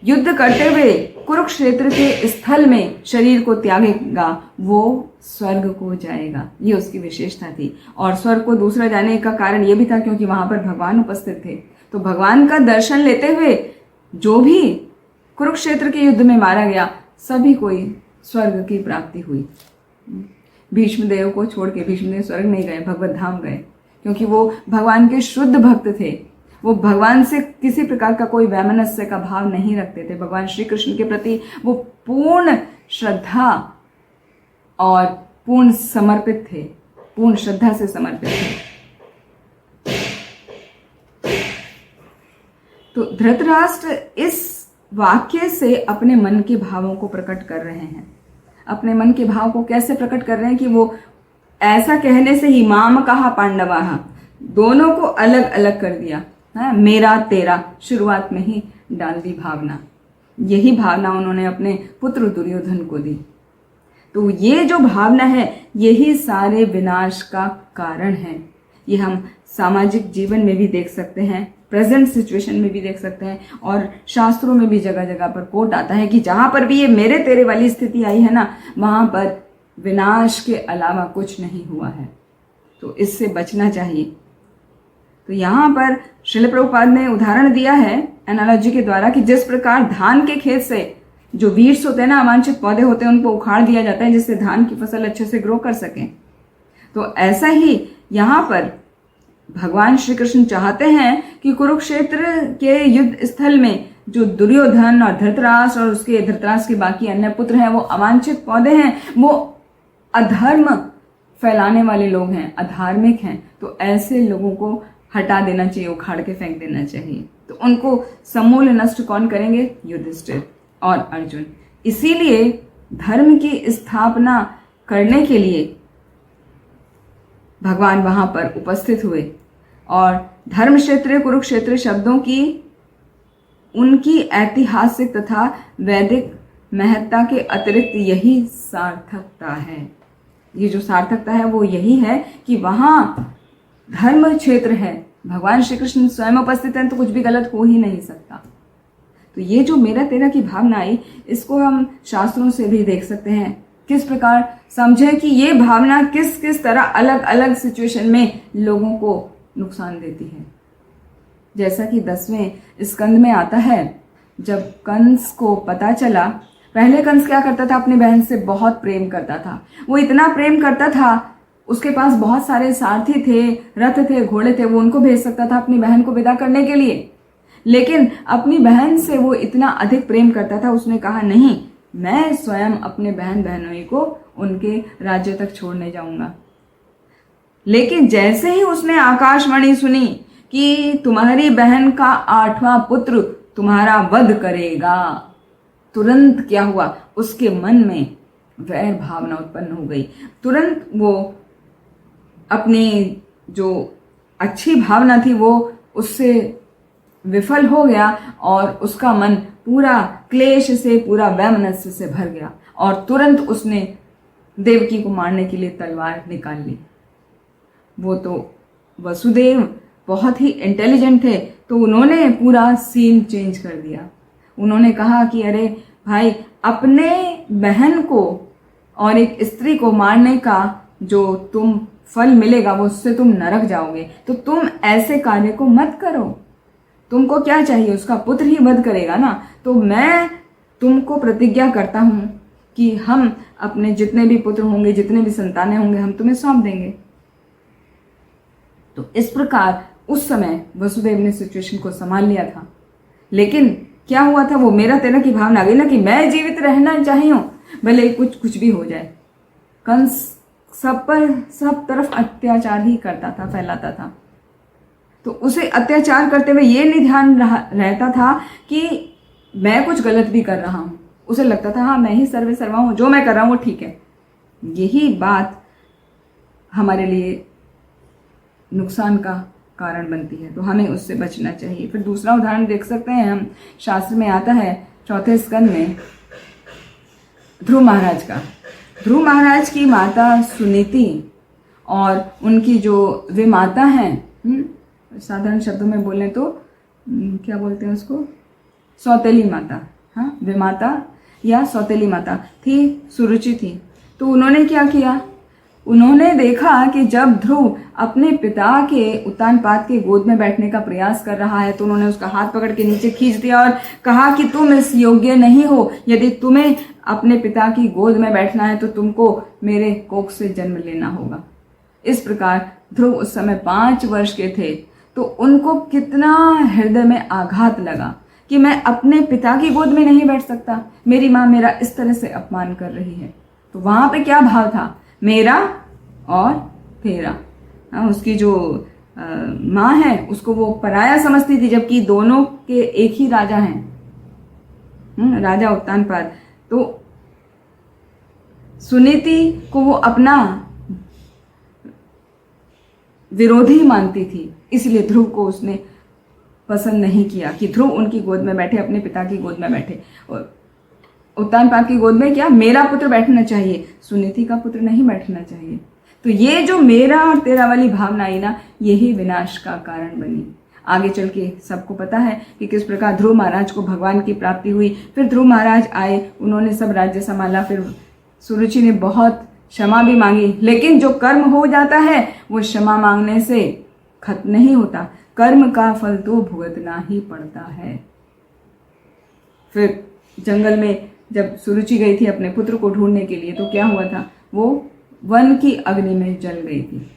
युद्ध करते हुए कुरुक्षेत्र के स्थल में शरीर को त्यागेगा वो स्वर्ग को जाएगा, ये उसकी विशेषता थी। और स्वर्ग को दूसरा जाने का कारण ये भी था क्योंकि वहां पर भगवान उपस्थित थे। तो भगवान का दर्शन लेते हुए जो भी कुरुक्षेत्र के युद्ध में मारा गया, सभी कोई स्वर्ग की प्राप्ति हुई। भीष्मदेव को छोड़ के भीष्मदेव स्वर्ग नहीं गए, भगवत धाम गए, क्योंकि वो भगवान के शुद्ध भक्त थे। वो भगवान से किसी प्रकार का कोई वैमनस्य का भाव नहीं रखते थे। भगवान श्री कृष्ण के प्रति वो पूर्ण श्रद्धा और पूर्ण समर्पित थे, पूर्ण श्रद्धा से समर्पित थे। तो धृतराष्ट्र इस वाक्य से अपने मन के भावों को प्रकट कर रहे हैं। अपने मन के भाव को कैसे प्रकट कर रहे हैं कि वो ऐसा कहने से ही माम कहा पांडवाहा, दोनों को अलग अलग कर दिया है, मेरा तेरा शुरुआत में ही डाल दी भावना। यही भावना उन्होंने अपने पुत्र दुर्योधन को दी। तो ये जो भावना है यही सारे विनाश का कारण है। ये हम सामाजिक जीवन में भी देख सकते हैं, प्रेजेंट सिचुएशन में भी देख सकते हैं, और शास्त्रों में भी जगह जगह पर कोट आता है कि जहां पर भी ये मेरे तेरे वाली स्थिति आई है ना, वहां पर विनाश के अलावा कुछ नहीं हुआ है। तो इससे बचना चाहिए। तो यहाँ पर श्रील प्रभुपाद ने उदाहरण दिया है एनालॉजी के द्वारा कि जिस प्रकार धान के खेत से जो वीड्स होते हैं ना, अवांछित पौधे होते हैं, उनको उखाड़ दिया जाता है जिससे धान की फसल अच्छे से ग्रो कर सके। तो ऐसा ही यहाँ पर भगवान श्री कृष्ण चाहते हैं कि कुरुक्षेत्र के युद्ध स्थल में जो दुर्योधन और धृतराष्ट्र और उसके धृतराष्ट्र के बाकी अन्य पुत्र हैं वो अवांछित पौधे हैं, वो अधर्म फैलाने वाले लोग हैं, अधार्मिक हैं। तो ऐसे लोगों को हटा देना चाहिए, उखाड़ के फेंक देना चाहिए। तो उनको समूल नष्ट कौन करेंगे? युधिष्ठिर और अर्जुन। इसीलिए धर्म की स्थापना करने के लिए भगवान वहां पर उपस्थित हुए और धर्म क्षेत्र कुरुक्षेत्र शब्दों की उनकी ऐतिहासिक तथा वैदिक महत्ता के अतिरिक्त यही सार्थकता है। ये जो सार्थकता है वो यही है कि वहां धर्म क्षेत्र है, भगवान श्री कृष्ण स्वयं उपस्थित हैं, तो कुछ भी गलत हो ही नहीं सकता। तो ये जो मेरा तेरा की भावना आई, इसको हम शास्त्रों से भी देख सकते हैं। किस प्रकार समझें कि ये भावना किस किस तरह अलग अलग सिचुएशन में लोगों को नुकसान देती है। जैसा कि 10वें स्कंद में आता है, जब कंस को पता चला, पहले कंस क्या करता था, अपनी बहन से बहुत प्रेम करता था। वो इतना प्रेम करता था, उसके पास बहुत सारे सारथी थे, रथ थे, घोड़े थे, वो उनको भेज सकता था अपनी बहन को विदा करने के लिए। लेकिन अपनी बहन से वो इतना अधिक प्रेम करता था, उसने कहा नहीं, मैं स्वयं अपने बहन बहनोई को उनके राज्य तक छोड़ने जाऊंगा। लेकिन जैसे ही उसने आकाशवाणी सुनी कि तुम्हारी बहन का 8वां पुत्र तुम्हारा वध करेगा, तुरंत क्या हुआ, उसके मन में वैर भावना उत्पन्न हो गई। तुरंत वो अपनी जो अच्छी भावना थी वो उससे विफल हो गया और उसका मन पूरा क्लेश से, पूरा वैमनस्य से भर गया और तुरंत उसने देवकी को मारने के लिए तलवार निकाल ली। वो तो वसुदेव बहुत ही इंटेलिजेंट थे, तो उन्होंने पूरा सीन चेंज कर दिया। उन्होंने कहा कि अरे भाई, अपने बहन को और एक स्त्री को मारने का जो तुम फल मिलेगा वो उससे तुम नरक जाओगे, तो तुम ऐसे कार्य को मत करो। तुमको क्या चाहिए, उसका पुत्र ही वध करेगा ना। तो मैं तुमको प्रतिज्ञा करता हूं कि हम अपने जितने भी पुत्र होंगे, जितने भी संतानें होंगे, हम तुम्हें सौंप देंगे। तो इस प्रकार उस समय वसुदेव ने सिचुएशन को संभाल लिया था। लेकिन क्या हुआ था, वो मेरा तेरा की भावना आ गई ना कि मैं जीवित रहना चाहिए हूं, भले कुछ भी हो जाए। कंस सब पर सब तरफ अत्याचार ही करता था, फैलाता था। तो उसे अत्याचार करते हुए ये नहीं ध्यान रहता था कि मैं कुछ गलत भी कर रहा हूं। उसे लगता था हाँ मैं ही सर्वे सर्वा हूं, जो मैं कर रहा हूं वो ठीक है। यही बात हमारे लिए नुकसान का कारण बनती है, तो हमें उससे बचना चाहिए। फिर दूसरा उदाहरण देख सकते हैं हम, शास्त्र में आता है 4थे स्कंद में ध्रुव महाराज का। ध्रुव महाराज की माता सुनीति और उनकी जो वे माता हैं, साधारण शब्दों में बोलें तो क्या बोलते हैं उसको, सौतेली माता। हाँ, वे माता या सौतेली माता थी, सुरुचि थी। तो उन्होंने क्या किया, उन्होंने देखा कि जब ध्रुव अपने पिता के उत्तानपाद के गोद में बैठने का प्रयास कर रहा है तो उन्होंने उसका हाथ पकड़ के नीचे खींच दिया और कहा कि तुम इस योग्य नहीं हो। यदि तुम्हें अपने पिता की गोद में बैठना है तो तुमको मेरे कोख से जन्म लेना होगा। इस प्रकार ध्रुव उस समय 5 वर्ष के थे, तो उनको कितना हृदय में आघात लगा कि मैं अपने पिता की गोद में नहीं बैठ सकता, मेरी माँ मेरा इस तरह से अपमान कर रही है। तो वहां पे क्या भाव था, मेरा और तेरा। उसकी जो माँ है उसको वो पराया समझती थी, जबकि दोनों के एक ही राजा हैं, राजा उत्तानपाद। तो सुनीति को वो अपना विरोधी मानती थी, इसलिए ध्रुव को उसने पसंद नहीं किया कि ध्रुव उनकी गोद में बैठे, अपने पिता की गोद में बैठे। और उत्तानपाद की गोद में क्या मेरा पुत्र बैठना चाहिए, सुनीति का पुत्र नहीं बैठना चाहिए। तो ये जो मेरा और तेरा वाली भावना आई ना, यही विनाश का कारण बनी। आगे चल के सबको पता है कि किस प्रकार ध्रुव महाराज को भगवान की प्राप्ति हुई। फिर ध्रुव महाराज आए, उन्होंने सब राज्य संभाला। फिर सुरुचि ने बहुत क्षमा भी मांगी, लेकिन जो कर्म हो जाता है वो क्षमा मांगने से खत्म नहीं होता, कर्म का फल तो भुगतना ही पड़ता है। फिर जंगल में जब सुरुचि गई थी अपने पुत्र को ढूंढने के लिए, तो क्या हुआ था, वो वन की अग्नि में जल गई थी।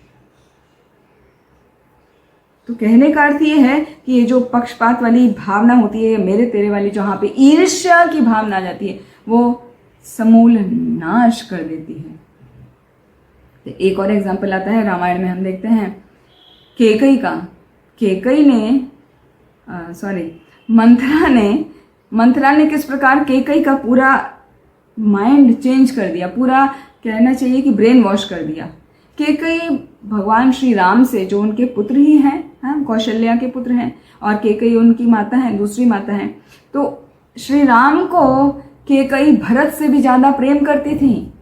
तो कहने का अर्थ ये है कि ये जो पक्षपात वाली भावना होती है, मेरे तेरे वाली, जहां पे ईर्ष्या की भावना आ जाती है, वो समूल नाश कर देती है। तो एक और एग्जाम्पल आता है रामायण में, हम देखते हैं केकई का। केकई ने मंथरा ने किस प्रकार केकई का पूरा माइंड चेंज कर दिया, पूरा कहना चाहिए कि ब्रेन वॉश कर दिया। केकई भगवान श्री राम से, जो उनके पुत्र ही हैं, कौशल्या के पुत्र हैं, और केकई उनकी माता हैं, दूसरी माता हैं। तो श्री राम को केकई भरत से भी ज्यादा प्रेम करती थी,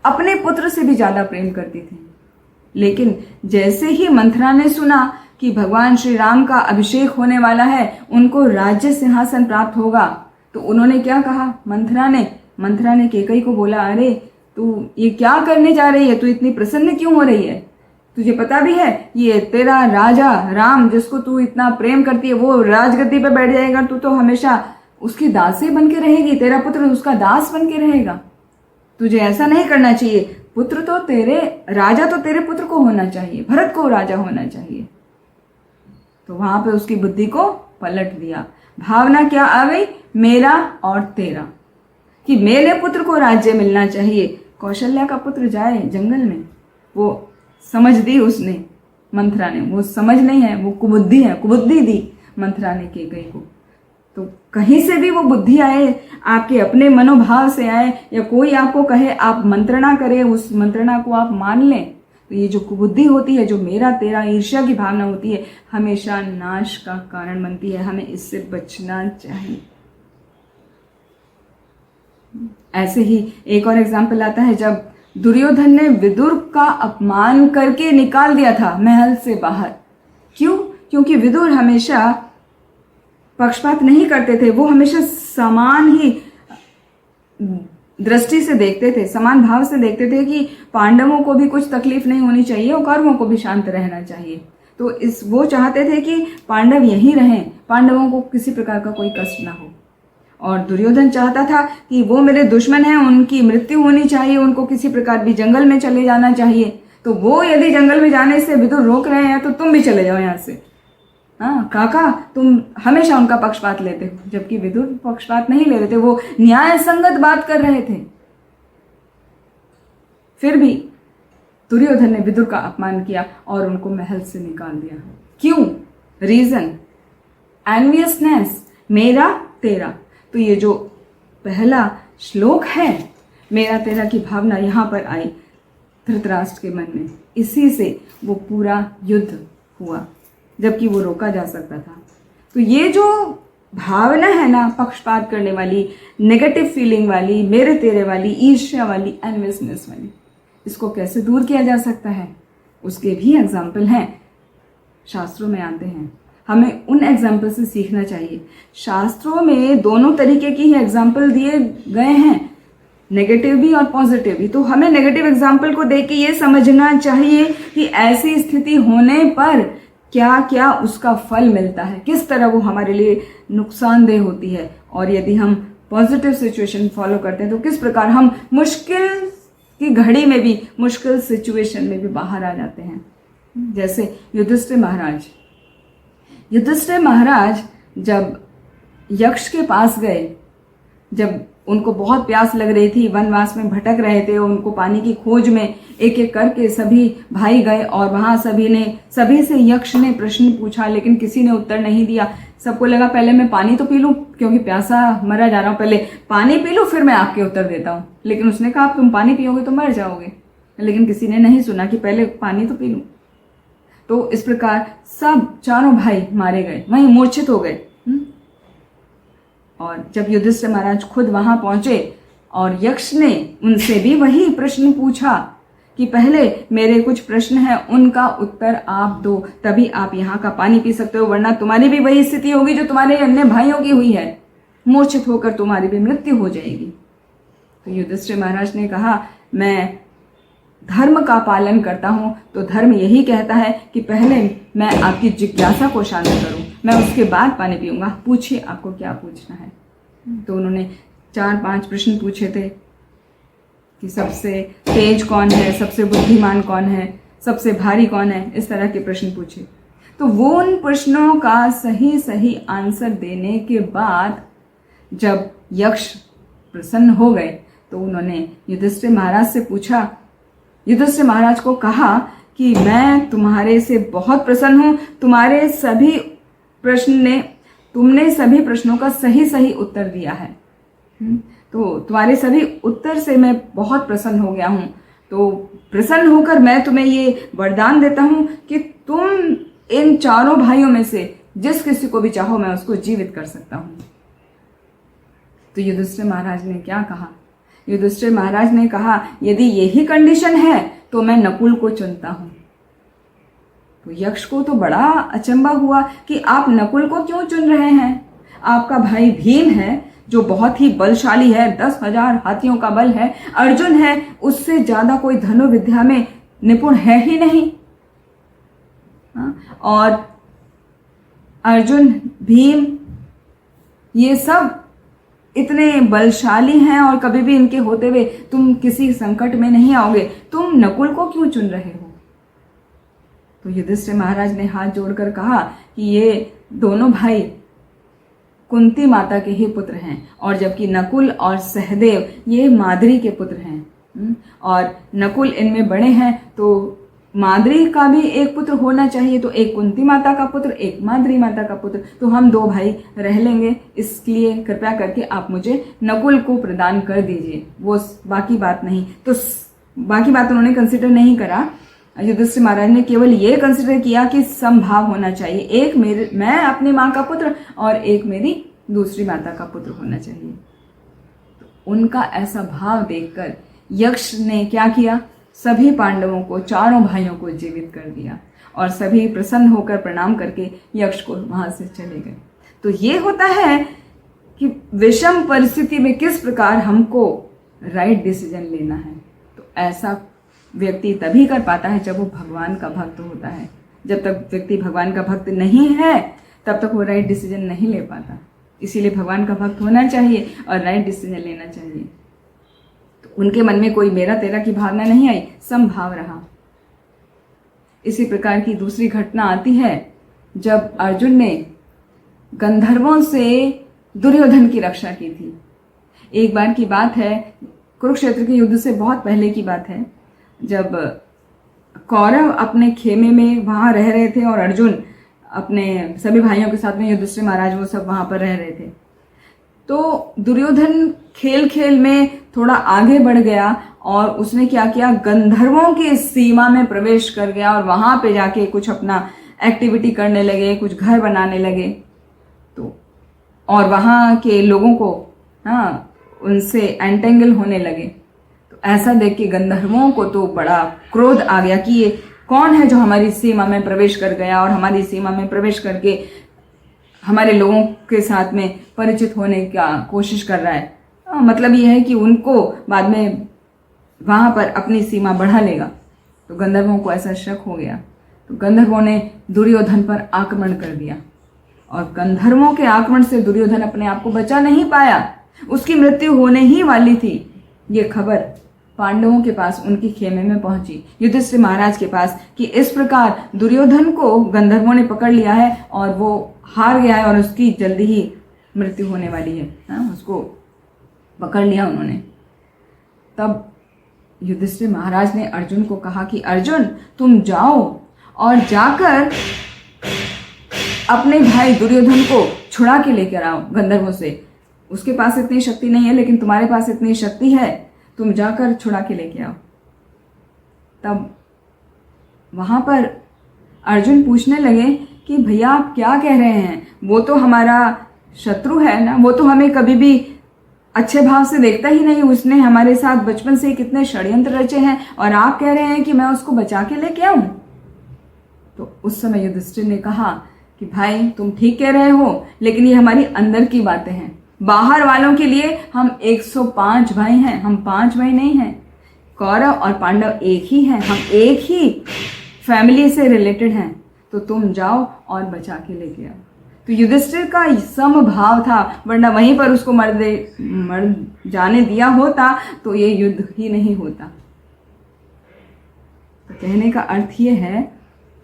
अपने पुत्र से भी ज्यादा प्रेम करती थी। लेकिन जैसे ही मंथरा ने सुना कि भगवान श्री राम का अभिषेक होने वाला है, उनको राज्य सिंहासन प्राप्त होगा, तो उन्होंने क्या कहा, मंथरा ने केकई को बोला, अरे तू ये क्या करने जा रही है, तू इतनी प्रसन्न क्यों हो रही है, तुझे पता भी है ये तेरा राजा राम जिसको तू इतना प्रेम करती है वो राजगद्दी पे बैठ जाएगा, तू तो हमेशा उसकी दासी बन के रहेगी, तेरा पुत्र उसका दास बन के रहेगा। तुझे ऐसा नहीं करना चाहिए, पुत्र तो तेरे, राजा तो तेरे पुत्र को होना चाहिए, भरत को राजा होना चाहिए। तो वहां पे उसकी बुद्धि को पलट दिया। भावना क्या आ गई, मेरा और तेरा, कि मेरे पुत्र को राज्य मिलना चाहिए। कौशल्या का पुत्र जाए जंगल में, वो समझ दी उसने, मंथरा ने, वो समझ नहीं है, वो कुबुद्धि है, कुबुद्धि दी मंथरा ने केकई को। तो कहीं से भी वो बुद्धि आए, आपके अपने मनोभाव से आए, या कोई आपको कहे आप मंत्रणा करें, उस मंत्रणा को आप मान लें, तो ये जो कुबुद्धि होती है, जो मेरा तेरा ईर्ष्या की भावना होती है, हमेशा नाश का कारण बनती है। हमें इससे बचना चाहिए। ऐसे ही एक और एग्जाम्पल आता है, जब दुर्योधन ने विदुर का अपमान करके निकाल दिया था महल से बाहर। क्यों? क्योंकि विदुर हमेशा पक्षपात नहीं करते थे, वो हमेशा समान ही दृष्टि से देखते थे, समान भाव से देखते थे कि पांडवों को भी कुछ तकलीफ नहीं होनी चाहिए और कौरवों को भी शांत रहना चाहिए। तो वो चाहते थे कि पांडव यहीं रहें, पांडवों को किसी प्रकार का कोई कष्ट ना हो। और दुर्योधन चाहता था कि वो मेरे दुश्मन हैं, उनकी मृत्यु होनी चाहिए, उनको किसी प्रकार भी जंगल में चले जाना चाहिए। तो वो यदि जंगल में जाने से विदुर रोक रहे हैं तो तुम भी चले जाओ यहाँ से। हाँ काका, तुम हमेशा उनका पक्षपात लेते हो, जबकि विदुर पक्षपात नहीं ले रहे थे, वो न्याय संगत बात कर रहे थे। फिर भी दुर्योधन ने विदुर का अपमान किया और उनको महल से निकाल दिया। क्यों? रीजन एनवियसनेस, मेरा तेरा। तो ये जो पहला श्लोक है, मेरा तेरा की भावना यहां पर आई धृतराष्ट्र के मन में, इसी से वो पूरा युद्ध हुआ, जबकि वो रोका जा सकता था। तो ये जो भावना है ना, पक्षपात करने वाली, नेगेटिव फीलिंग वाली, मेरे तेरे वाली, ईर्ष्या वाली, एनवियसनेस वाली, इसको कैसे दूर किया जा सकता है? उसके भी एग्जाम्पल हैं, शास्त्रों में आते हैं। हमें उन एग्जाम्पल से सीखना चाहिए। शास्त्रों में दोनों तरीके की ही एग्जाम्पल दिए गए हैं, नेगेटिव भी और पॉजिटिव भी। तो हमें नेगेटिव एग्जाम्पल को देख के ये समझना चाहिए कि ऐसी स्थिति होने पर क्या क्या उसका फल मिलता है, किस तरह वो हमारे लिए नुकसानदेह होती है, और यदि हम पॉजिटिव सिचुएशन फॉलो करते हैं तो किस प्रकार हम मुश्किल की घड़ी में भी, मुश्किल सिचुएशन में भी बाहर आ जाते हैं। जैसे युधिष्ठिर महाराज जब यक्ष के पास गए, जब उनको बहुत प्यास लग रही थी, वनवास में भटक रहे थे, उनको पानी की खोज में एक एक करके सभी भाई गए और वहां सभी से यक्ष ने प्रश्न पूछा, लेकिन किसी ने उत्तर नहीं दिया। सबको लगा पहले मैं पानी तो पी लूं, क्योंकि प्यासा मरा जा रहा हूं, पहले पानी पी लूं फिर मैं आपके उत्तर देता हूं। लेकिन उसने कहा तुम पानी पियोगे तो मर जाओगे, लेकिन किसी ने नहीं सुना कि पहले पानी तो पी लूं। तो इस प्रकार सब चारों भाई मारे गए, वहीं मूर्छित हो गए। और जब युधिष्ठिर महाराज खुद वहां पहुंचे और यक्ष ने उनसे भी वही प्रश्न पूछा कि पहले मेरे कुछ प्रश्न हैं, उनका उत्तर आप दो, तभी आप यहाँ का पानी पी सकते हो, वरना तुम्हारी भी वही स्थिति होगी जो तुम्हारे अन्य भाइयों की हुई है, मूर्छित होकर तुम्हारी भी मृत्यु हो जाएगी। तो युधिष्ठिर महाराज ने कहा मैं धर्म का पालन करता हूं, तो धर्म यही कहता है कि पहले मैं आपकी जिज्ञासा को शांत करूं, मैं उसके बाद पानी पीऊंगा, पूछिए आपको क्या पूछना है। तो उन्होंने 4-5 प्रश्न पूछे थे कि सबसे तेज कौन है, सबसे बुद्धिमान कौन है, सबसे भारी कौन है, इस तरह के प्रश्न पूछे। तो वो उन प्रश्नों का सही आंसर देने के बाद जब यक्ष प्रसन्न हो गए तो उन्होंने युधिष्ठिर महाराज से पूछा, युधिष्ठिर महाराज को कहा कि मैं तुम्हारे से बहुत प्रसन्न हूं, तुमने सभी प्रश्नों का सही उत्तर दिया है, तो तुम्हारे सभी उत्तर से मैं बहुत प्रसन्न हो गया हूं। तो प्रसन्न होकर मैं तुम्हें ये वरदान देता हूं कि तुम इन चारों भाइयों में से जिस किसी को भी चाहो मैं उसको जीवित कर सकता हूं। तो युधिष्ठिर महाराज ने क्या कहा? युधिष्ठिर महाराज ने कहा यदि यही कंडीशन है तो मैं नकुल को चुनता हूं। तो यक्ष को तो बड़ा अचंभा हुआ कि आप नकुल को क्यों चुन रहे हैं? आपका भाई भीम है जो बहुत ही बलशाली है, 10,000 हाथियों का बल है, अर्जुन है उससे ज्यादा कोई धनुर्विद्या में निपुण है ही नहीं। और अर्जुन, भीम, ये सब इतने बलशाली हैं और कभी भी इनके होते हुए तुम किसी संकट में नहीं आओगे, तुम नकुल को क्यों चुन रहे हो? तो युधिष्ठिर महाराज ने हाथ जोड़कर कहा कि ये दोनों भाई कुंती माता के ही पुत्र हैं, और जबकि नकुल और सहदेव ये माद्री के पुत्र हैं, और नकुल इनमें बड़े हैं तो माद्री का भी एक पुत्र होना चाहिए, तो एक कुंती माता का पुत्र, एक माद्री माता का पुत्र, तो हम 2 भाई रह लेंगे, इसलिए कृपया करके आप मुझे नकुल को प्रदान कर दीजिए। वो बाकी बात नहीं, तो बाकी बात उन्होंने कंसिडर नहीं करा। युधिष्ठिर महाराज ने केवल ये कंसिडर किया कि समभाव होना चाहिए, एक मैं अपनी माँ का पुत्र और एक मेरी दूसरी माता का पुत्र होना चाहिए। तो उनका ऐसा भाव देखकर यक्ष ने क्या किया? सभी पांडवों को, चारों भाइयों को जीवित कर दिया, और सभी प्रसन्न होकर प्रणाम करके यक्ष को वहां से चले गए। तो ये होता है कि विषम परिस्थिति में किस प्रकार हमको राइट डिसीजन लेना है। तो ऐसा व्यक्ति तभी कर पाता है जब वो भगवान का भक्त होता है। जब तक व्यक्ति भगवान का भक्त नहीं है तब तक वो राइट डिसीजन नहीं ले पाता। इसीलिए भगवान का भक्त होना चाहिए और राइट डिसीजन लेना चाहिए। तो उनके मन में कोई मेरा तेरा की भावना नहीं आई, समभाव रहा। इसी प्रकार की दूसरी घटना आती है जब अर्जुन ने गंधर्वों से दुर्योधन की रक्षा की थी। एक बार की बात है, कुरुक्षेत्र के युद्ध से बहुत पहले की बात है, जब कौरव अपने खेमे में वहां रह रहे थे और अर्जुन अपने सभी भाइयों के साथ में, युधिष्ठिर महाराज वो सब वहां पर रह रहे थे। तो दुर्योधन खेल खेल में थोड़ा आगे बढ़ गया और उसने क्या किया, गंधर्वों की सीमा में प्रवेश कर गया और वहां पे जाके कुछ अपना एक्टिविटी करने लगे, कुछ घर बनाने लगे। तो और वहां के लोगों को उनसे एंटेंगल होने लगे। तो ऐसा देख के गंधर्वों को तो बड़ा क्रोध आ गया कि ये कौन है जो हमारी सीमा में प्रवेश कर गया और हमारी सीमा में प्रवेश करके हमारे लोगों के साथ में परिचित होने का कोशिश कर रहा है। मतलब ये है कि उनको बाद में वहां पर अपनी सीमा बढ़ा लेगा। तो गंधर्वों को ऐसा शक हो गया। तो गंधर्वों ने दुर्योधन पर आक्रमण कर दिया और गंधर्वों के आक्रमण से दुर्योधन अपने आप को बचा नहीं पाया, उसकी मृत्यु होने ही वाली थी। ये खबर पांडवों के पास उनकी खेमे में पहुंची, युधिष्ठिर महाराज के पास, कि इस प्रकार दुर्योधन को गंधर्वों ने पकड़ लिया है और वो हार गया है और उसकी जल्दी ही मृत्यु होने वाली है। उसको पकड़ लिया उन्होंने। तब युधिष्ठिर महाराज ने अर्जुन को कहा कि अर्जुन, तुम जाओ और जाकर अपने भाई दुर्योधन को छुड़ा के लेकर आओ गंधर्वों से। उसके पास इतनी शक्ति नहीं है, लेकिन तुम्हारे पास इतनी शक्ति है, तुम जाकर छुड़ा के लेके आओ। तब वहां पर अर्जुन पूछने लगे कि भैया आप क्या कह रहे हैं, वो तो हमारा शत्रु है ना, वो तो हमें कभी भी अच्छे भाव से देखता ही नहीं, उसने हमारे साथ बचपन से कितने षड्यंत्र रचे हैं और आप कह रहे हैं कि मैं उसको बचा के लेके आऊं। तो उस समय युधिष्ठिर ने कहा कि भाई तुम ठीक कह रहे हो, लेकिन ये हमारी अंदर की बातें हैं। बाहर वालों के लिए हम 105 भाई हैं, हम 5 भाई नहीं हैं। कौरव और पांडव एक ही हैं, हम एक ही फैमिली से रिलेटेड हैं। तो तुम जाओ और बचा के लेके आओ। तो युधिष्ठिर का समभाव था, वरना वहीं पर उसको मर जाने दिया होता तो ये युद्ध ही नहीं होता। तो कहने का अर्थ ये है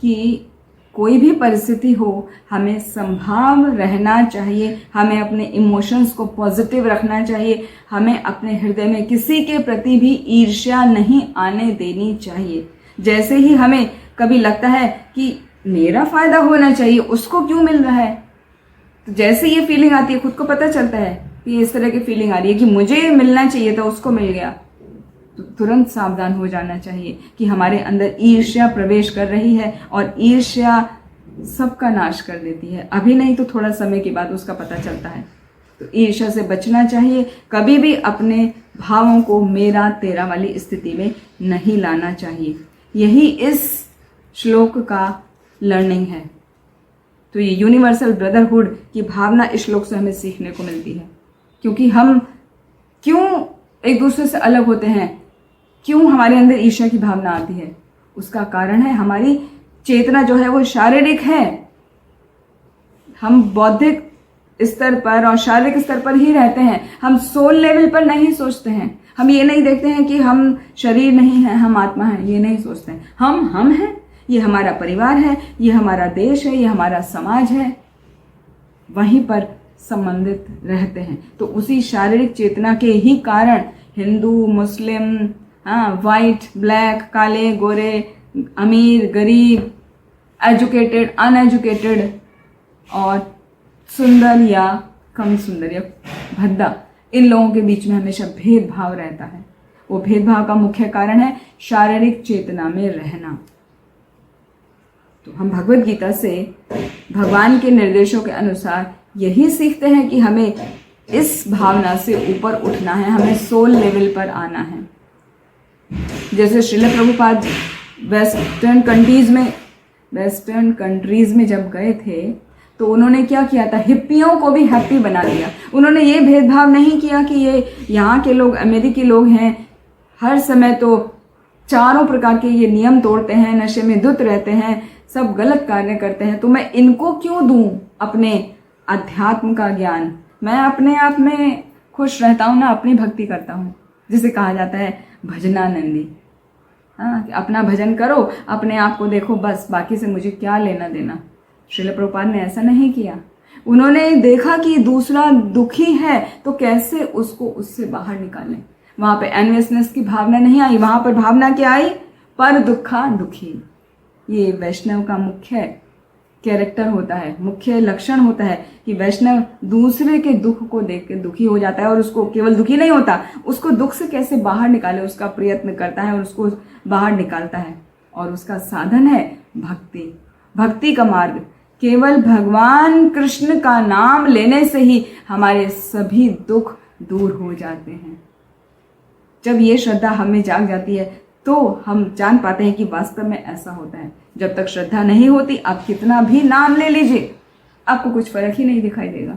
कि कोई भी परिस्थिति हो, हमें संभाव रहना चाहिए, हमें अपने इमोशंस को पॉजिटिव रखना चाहिए, हमें अपने हृदय में किसी के प्रति भी ईर्ष्या नहीं आने देनी चाहिए। जैसे ही हमें कभी लगता है कि मेरा फायदा होना चाहिए, उसको क्यों मिल रहा है, तो जैसे ये फीलिंग आती है, खुद को पता चलता है कि इस तरह की फीलिंग आ रही है कि मुझे मिलना चाहिए था, उसको मिल गया, तो तुरंत सावधान हो जाना चाहिए कि हमारे अंदर ईर्ष्या प्रवेश कर रही है और ईर्ष्या सबका नाश कर देती है। अभी नहीं तो थोड़ा समय के बाद उसका पता चलता है। तो ईर्ष्या से बचना चाहिए, कभी भी अपने भावों को मेरा तेरा वाली स्थिति में नहीं लाना चाहिए। यही इस श्लोक का लर्निंग है। तो ये यूनिवर्सल ब्रदरहुड की भावना इस श्लोक से हमें सीखने को मिलती है। क्योंकि हम क्यों एक दूसरे से अलग होते हैं, क्यों हमारे अंदर ईर्ष्या की भावना आती है, उसका कारण है हमारी चेतना जो है वो शारीरिक है। हम बौद्धिक स्तर पर और शारीरिक स्तर पर ही रहते हैं, हम सोल लेवल पर नहीं सोचते हैं। हम ये नहीं देखते हैं कि हम शरीर नहीं हैं, हम आत्मा हैं, ये नहीं सोचते हैं। हम हैं, ये हमारा परिवार है, ये हमारा देश है, ये हमारा समाज है, वहीं पर संबंधित रहते हैं। तो उसी शारीरिक चेतना के ही कारण हिंदू, मुस्लिम, वाइट, ब्लैक, काले, गोरे, अमीर, गरीब, एजुकेटेड, अनएजुकेटेड और सुंदर या कम सुंदर या भद्दा, इन लोगों के बीच में हमेशा भेदभाव रहता है। वो भेदभाव का मुख्य कारण है शारीरिक चेतना में रहना। तो हम भगवत गीता से भगवान के निर्देशों के अनुसार यही सीखते हैं कि हमें इस भावना से ऊपर उठना है, हमें सोल लेवल पर आना है। जैसे श्रील प्रभुपाद वेस्टर्न कंट्रीज में जब गए थे तो उन्होंने क्या किया था, हिप्पियों को भी हैप्पी बना दिया। उन्होंने ये भेदभाव नहीं किया कि ये यहाँ के लोग अमेरिकी लोग हैं, हर समय तो चारों प्रकार के ये नियम तोड़ते हैं, नशे में धुत रहते हैं, सब गलत कार्य करते हैं, तो मैं इनको क्यों दूं अपने अध्यात्म का ज्ञान। मैं अपने आप में खुश रहता हूं ना, अपनी भक्ति करता हूं, जिसे कहा जाता है भजनानंदी। हाँ, अपना भजन करो, अपने आप को देखो, बस बाकी से मुझे क्या लेना देना। श्रील प्रभुपाद ने ऐसा नहीं किया। उन्होंने देखा कि दूसरा दुखी है तो कैसे उसको उससे बाहर निकालें। वहां पे एनवियसनेस की भावना नहीं आई, वहां पर भावना क्या आई? पर दुखा दुखी। ये वैष्णव का मुख्य कैरेक्टर होता है, मुख्य लक्षण होता है कि वैष्णव दूसरे के दुख को देख के दुखी हो जाता है और उसको केवल दुखी नहीं होता, उसको दुख से कैसे बाहर निकाले उसका प्रयत्न करता है और उसको बाहर निकालता है। और उसका साधन है भक्ति, भक्ति का मार्ग। केवल भगवान कृष्ण का नाम लेने से ही हमारे सभी दुख दूर हो जाते हैं। जब ये श्रद्धा हमें जाग जाती है तो हम जान पाते हैं कि वास्तव में ऐसा होता है। जब तक श्रद्धा नहीं होती, आप कितना भी नाम ले लीजिए, आपको कुछ फर्क ही नहीं दिखाई देगा।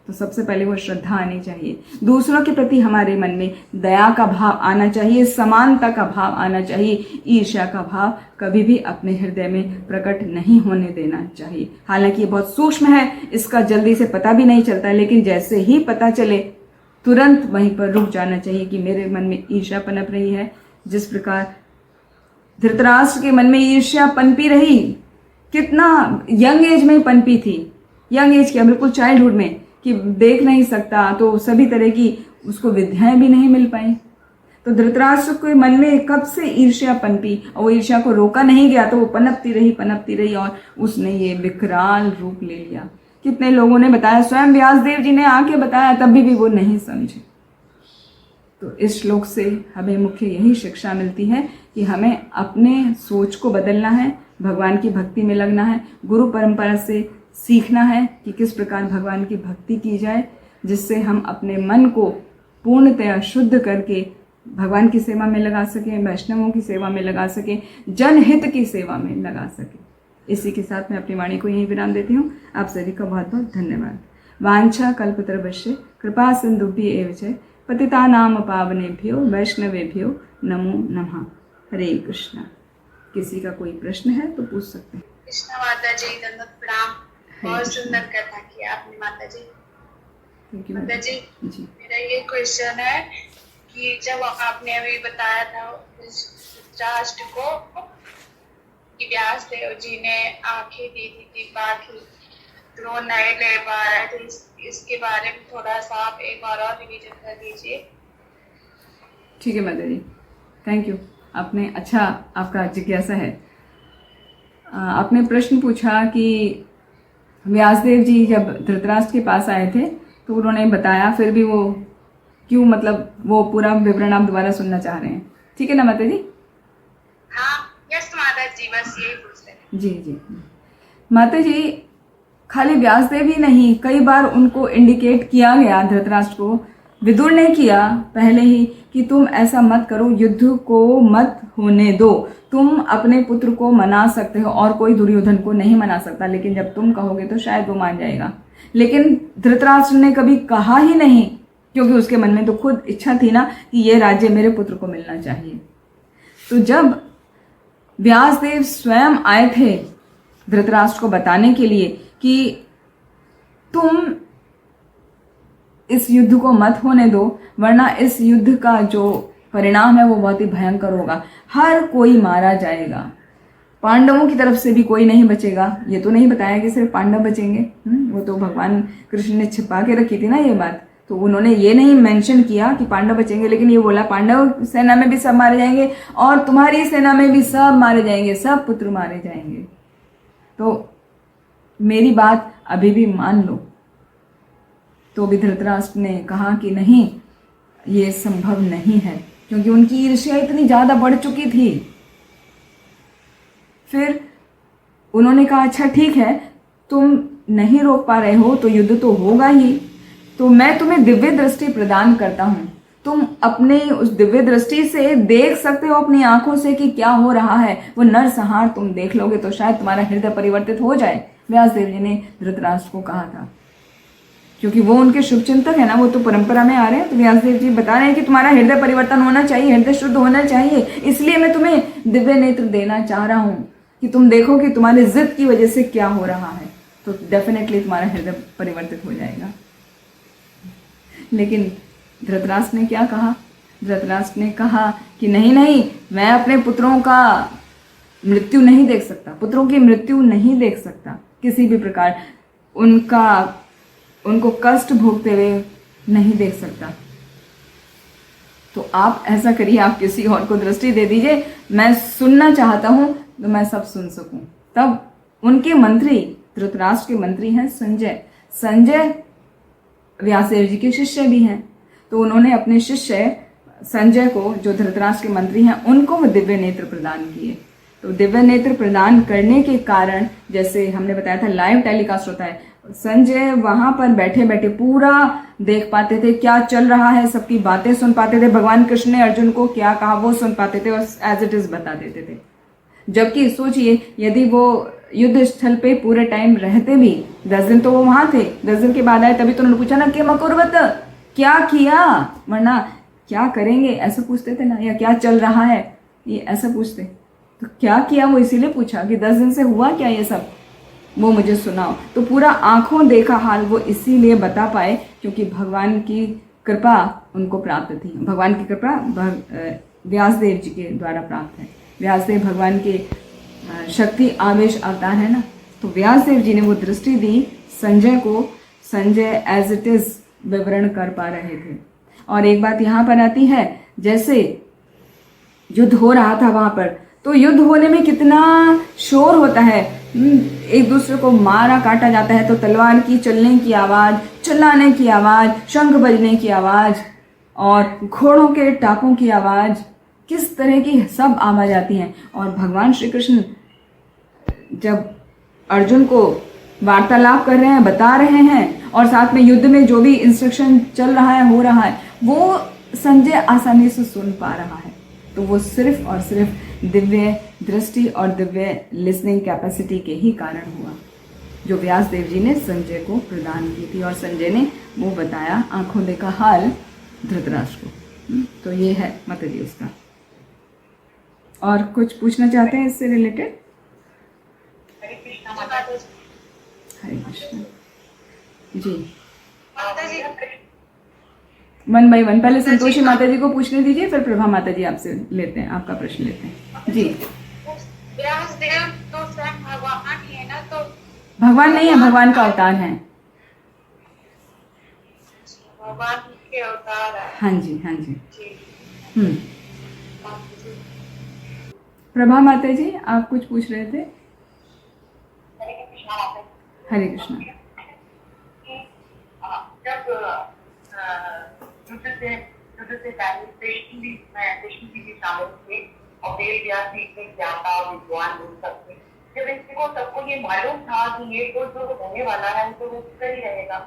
तो सबसे पहले वो श्रद्धा आनी चाहिए। दूसरों के प्रति हमारे मन में दया का भाव आना चाहिए, समानता का भाव आना चाहिए। ईर्ष्या का भाव कभी भी अपने हृदय में प्रकट नहीं होने देना चाहिए। हालांकि ये बहुत सूक्ष्म है, इसका जल्दी से पता भी नहीं चलता, लेकिन जैसे ही पता चले तुरंत वहीं पर रुक जाना चाहिए कि मेरे मन में ईर्ष्या पनप रही है। जिस प्रकार धृतराष्ट्र के मन में ईर्ष्या पनपी रही, कितना यंग एज में पनपी थी, यंग एज क्या, बिल्कुल चाइल्डहुड में, कि देख नहीं सकता, तो सभी तरह की उसको विद्याएं भी नहीं मिल पाई। तो धृतराष्ट्र के मन में कब से ईर्ष्या पनपी और वो ईर्ष्या को रोका नहीं गया, तो वो पनपती रही और उसने ये विकराल रूप ले लिया। कितने लोगों ने बताया, स्वयं व्यासदेव जी ने आके बताया, तब भी वो नहीं समझे। तो इस श्लोक से हमें मुख्य यही शिक्षा मिलती है कि हमें अपने सोच को बदलना है, भगवान की भक्ति में लगना है, गुरु परंपरा से सीखना है कि किस प्रकार भगवान की भक्ति की जाए, जिससे हम अपने मन को पूर्णतया शुद्ध करके भगवान की सेवा में लगा सकें, वैष्णवों की सेवा में लगा सकें, जनहित की सेवा में लगा सकें। इसी के साथ मैं अपनी वाणी को यहीं विराम देती हूँ। आप सभी का बहुत बहुत धन्यवाद। वांछा कल्पतरुभ्यश्च कृपा सिन्धुभ्य एव च पतितानां पावनेभ्यो वैष्णवेभ्यो नमो नमः। हरे कृष्णा। किसी का कोई प्रश्न है तो पूछ सकते हैं। कृष्णा माता जी, दंडवत प्रणाम। बहुत सुंदर कथा किया आपने माता जी। माता जी, मेरा ये क्वेश्चन है कि जब आपने अभी बताया था धृतराष्ट्र को कि व्यासदेव जी ने आंखें दी थी दीपा की, तो वो नहीं ले पा रहे थे, इसके बारे में थोड़ा सा आप एक बार और रिवीजन कर दीजिए। ठीक है माता जी, थैंक यू। आपने अच्छा, आपका जिज्ञासा है। आपने प्रश्न पूछा कि व्यासदेव जी जब धृतराष्ट्र के पास आए थे तो उन्होंने बताया, फिर भी वो क्यों, मतलब वो पूरा विवरण आप दोबारा सुनना चाह रहे हैं। ठीक है ना माता जी? हाँ, यस माता जी, बस यही पूछ रहे। जी जी माता जी, खाली व्यासदेव ही नहीं, कई बार उनको इंडिकेट किया गया, धृतराष्ट्र को, विदुर ने किया पहले ही, कि तुम ऐसा मत करो, युद्ध को मत होने दो, तुम अपने पुत्र को मना सकते हो और कोई दुर्योधन को नहीं मना सकता, लेकिन जब तुम कहोगे तो शायद वो मान जाएगा। लेकिन धृतराष्ट्र ने कभी कहा ही नहीं, क्योंकि उसके मन में तो खुद इच्छा थी ना कि ये राज्य मेरे पुत्र को मिलना चाहिए। तो जब व्यासदेव स्वयं आए थे धृतराष्ट्र को बताने के लिए कि तुम इस युद्ध को मत होने दो, वरना इस युद्ध का जो परिणाम है वो बहुत ही भयंकर होगा, हर कोई मारा जाएगा, पांडवों की तरफ से भी कोई नहीं बचेगा। ये तो नहीं बताया कि सिर्फ पांडव बचेंगे, वो तो भगवान कृष्ण ने छिपा के रखी थी ना ये बात। तो उन्होंने ये नहीं मेंशन किया कि पांडव बचेंगे, लेकिन ये बोला पांडव सेना में भी सब मारे जाएंगे और तुम्हारी सेना में भी सब मारे जाएंगे, सब पुत्र मारे जाएंगे। तो मेरी बात अभी भी मान लो। तो भी धृतराष्ट्र ने कहा कि नहीं, ये संभव नहीं है, क्योंकि उनकी ईर्ष्या इतनी ज्यादा बढ़ चुकी थी। फिर उन्होंने कहा अच्छा ठीक है, तुम नहीं रोक पा रहे हो तो युद्ध तो होगा ही, तो मैं तुम्हें दिव्य दृष्टि प्रदान करता हूं, तुम अपने उस दिव्य दृष्टि से देख सकते हो अपनी आंखों से कि क्या हो रहा है। वो नरसंहार तुम देख लोगे तो शायद तुम्हारा हृदय परिवर्तित हो जाए। व्यासदेव जी ने धृतराष्ट्र को कहा था, क्योंकि वो उनके शुभचिंतक है ना, वो तो परंपरा में आ रहे हैं। तो व्यासदेव जी बता रहे हैं कि तुम्हारा हृदय परिवर्तन होना चाहिए, हृदय शुद्ध होना चाहिए, इसलिए मैं तुम्हें दिव्य नेत्र देना चाह रहा हूं कि तुम देखो कि तुम्हारे जिद की वजह से क्या हो रहा है, तो डेफिनेटली तुम्हारा हृदय परिवर्तित हो जाएगा। लेकिन धृतराष्ट्र ने क्या कहा, धृतराष्ट्र ने कहा कि नहीं नहीं, मैं अपने पुत्रों का मृत्यु नहीं देख सकता, पुत्रों की मृत्यु नहीं देख सकता, किसी भी प्रकार उनको कष्ट भोगते हुए नहीं देख सकता। तो आप ऐसा करिए, आप किसी और को दृष्टि दे दीजिए, मैं सुनना चाहता हूं तो मैं सब सुन सकूं। तब उनके मंत्री, धृतराष्ट्र के मंत्री हैं संजय व्यासदेव जी के शिष्य भी हैं, तो उन्होंने अपने शिष्य संजय को, जो धृतराष्ट्र के मंत्री हैं, उनको वो दिव्य नेत्र प्रदान किए। तो दिव्य नेत्र प्रदान करने के कारण, जैसे हमने बताया था लाइव टेलीकास्ट होता है, संजय वहां पर बैठे बैठे पूरा देख पाते थे, क्या चल रहा है, सबकी बातें सुन पाते थे, भगवान कृष्ण ने अर्जुन को क्या कहा वो सुन पाते थे और एज इट इज बता देते थे। जबकि सोचिए, यदि वो युद्ध स्थल पे पूरे टाइम रहते भी, 10 दिन तो वो वहां थे, 10 दिन के बाद आए, तभी तो उन्होंने पूछा ना कि मकुर्वत, क्या किया, वरना क्या करेंगे ऐसा पूछते थे ना, या क्या चल रहा है ये ऐसा पूछते। तो क्या किया वो इसीलिए पूछा कि 10 दिन से हुआ क्या ये सब, वो मुझे सुनाओ। तो पूरा आंखों देखा हाल वो इसीलिए बता पाए क्योंकि भगवान की कृपा उनको प्राप्त थी। भगवान की कृपा व्यासदेव जी के द्वारा प्राप्त है। व्यासदेव भगवान के शक्ति आवेश अवतार है ना, तो व्यासदेव जी ने वो दृष्टि दी संजय को, संजय एज इट इज विवरण कर पा रहे थे। और एक बात यहाँ पर आती है, जैसे युद्ध हो रहा था वहां पर, तो युद्ध होने में कितना शोर होता है, एक दूसरे को मारा काटा जाता है, तो तलवार की चलने की आवाज, चिल्लाने की आवाज, शंख बजने की आवाज और घोड़ों के टापों की आवाज, किस तरह की सब आवाज आती हैं। और भगवान श्री कृष्ण जब अर्जुन को वार्तालाप कर रहे हैं, बता रहे हैं, और साथ में युद्ध में जो भी इंस्ट्रक्शन चल रहा है, हो रहा है, वो संजय आसानी से सुन पा रहा है। तो वो सिर्फ और सिर्फ दिव्य दृष्टि और दिव्य लिसनिंग कैपेसिटी के ही कारण हुआ, जो व्यासदेव जी ने संजय को प्रदान की थी, और संजय ने वो बताया आंखों देखा हाल धृतराष्ट्र को। तो ये है माता जी उसका। और कुछ पूछना चाहते हैं इससे रिलेटेड? हरे कृष्णा माता जी। हरे कृष्ण जी। माता जी 1 by 1 पहले संतोषी माता जी को पूछने दीजिए, फिर प्रभा माता जी आपसे लेते हैं, आपका प्रश्न लेते हैं जी। व्यासदेव तो स्वयं भगवान ही है ना, तो भगवान नहीं है, भगवान का अवतार है। भगवान के अवतार है। हाँ जी, हाँ जी। जी। प्रभा माता जी आप कुछ पूछ रहे थे? हरे कृष्णा माता जी। हरे कृष्णा। जब युद्ध से पहले कृष्ण जी भी शामिल थे और वेद व्यास जी इतने ज्ञाता और विद्वान लोग सब थे। जब इनको सबको ये मालूम था कि ये तो जो होने वाला है तो वो कर ही रहेगा,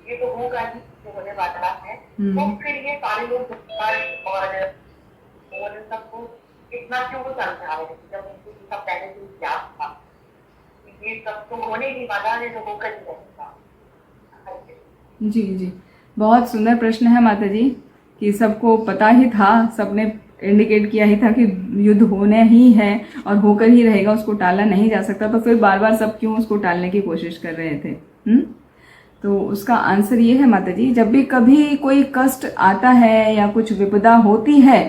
ये तो होगा ही जो होने वाला है, तो फिर ये सारे लोग और सबको इतना क्यों समझा रहे थे जब उनको सब पहले से ज्ञात था ये सब तो होने ही वाला है, तो होकर ही रहेगा। जी जी, बहुत सुंदर प्रश्न है माता जी, कि सबको पता ही था, सबने इंडिकेट किया ही था कि युद्ध होने ही है और होकर ही रहेगा, उसको टाला नहीं जा सकता, तो फिर बार बार सब क्यों उसको टालने की कोशिश कर रहे थे? तो उसका आंसर ये है माता जी, जब भी कभी कोई कष्ट आता है या कुछ विपदा होती है,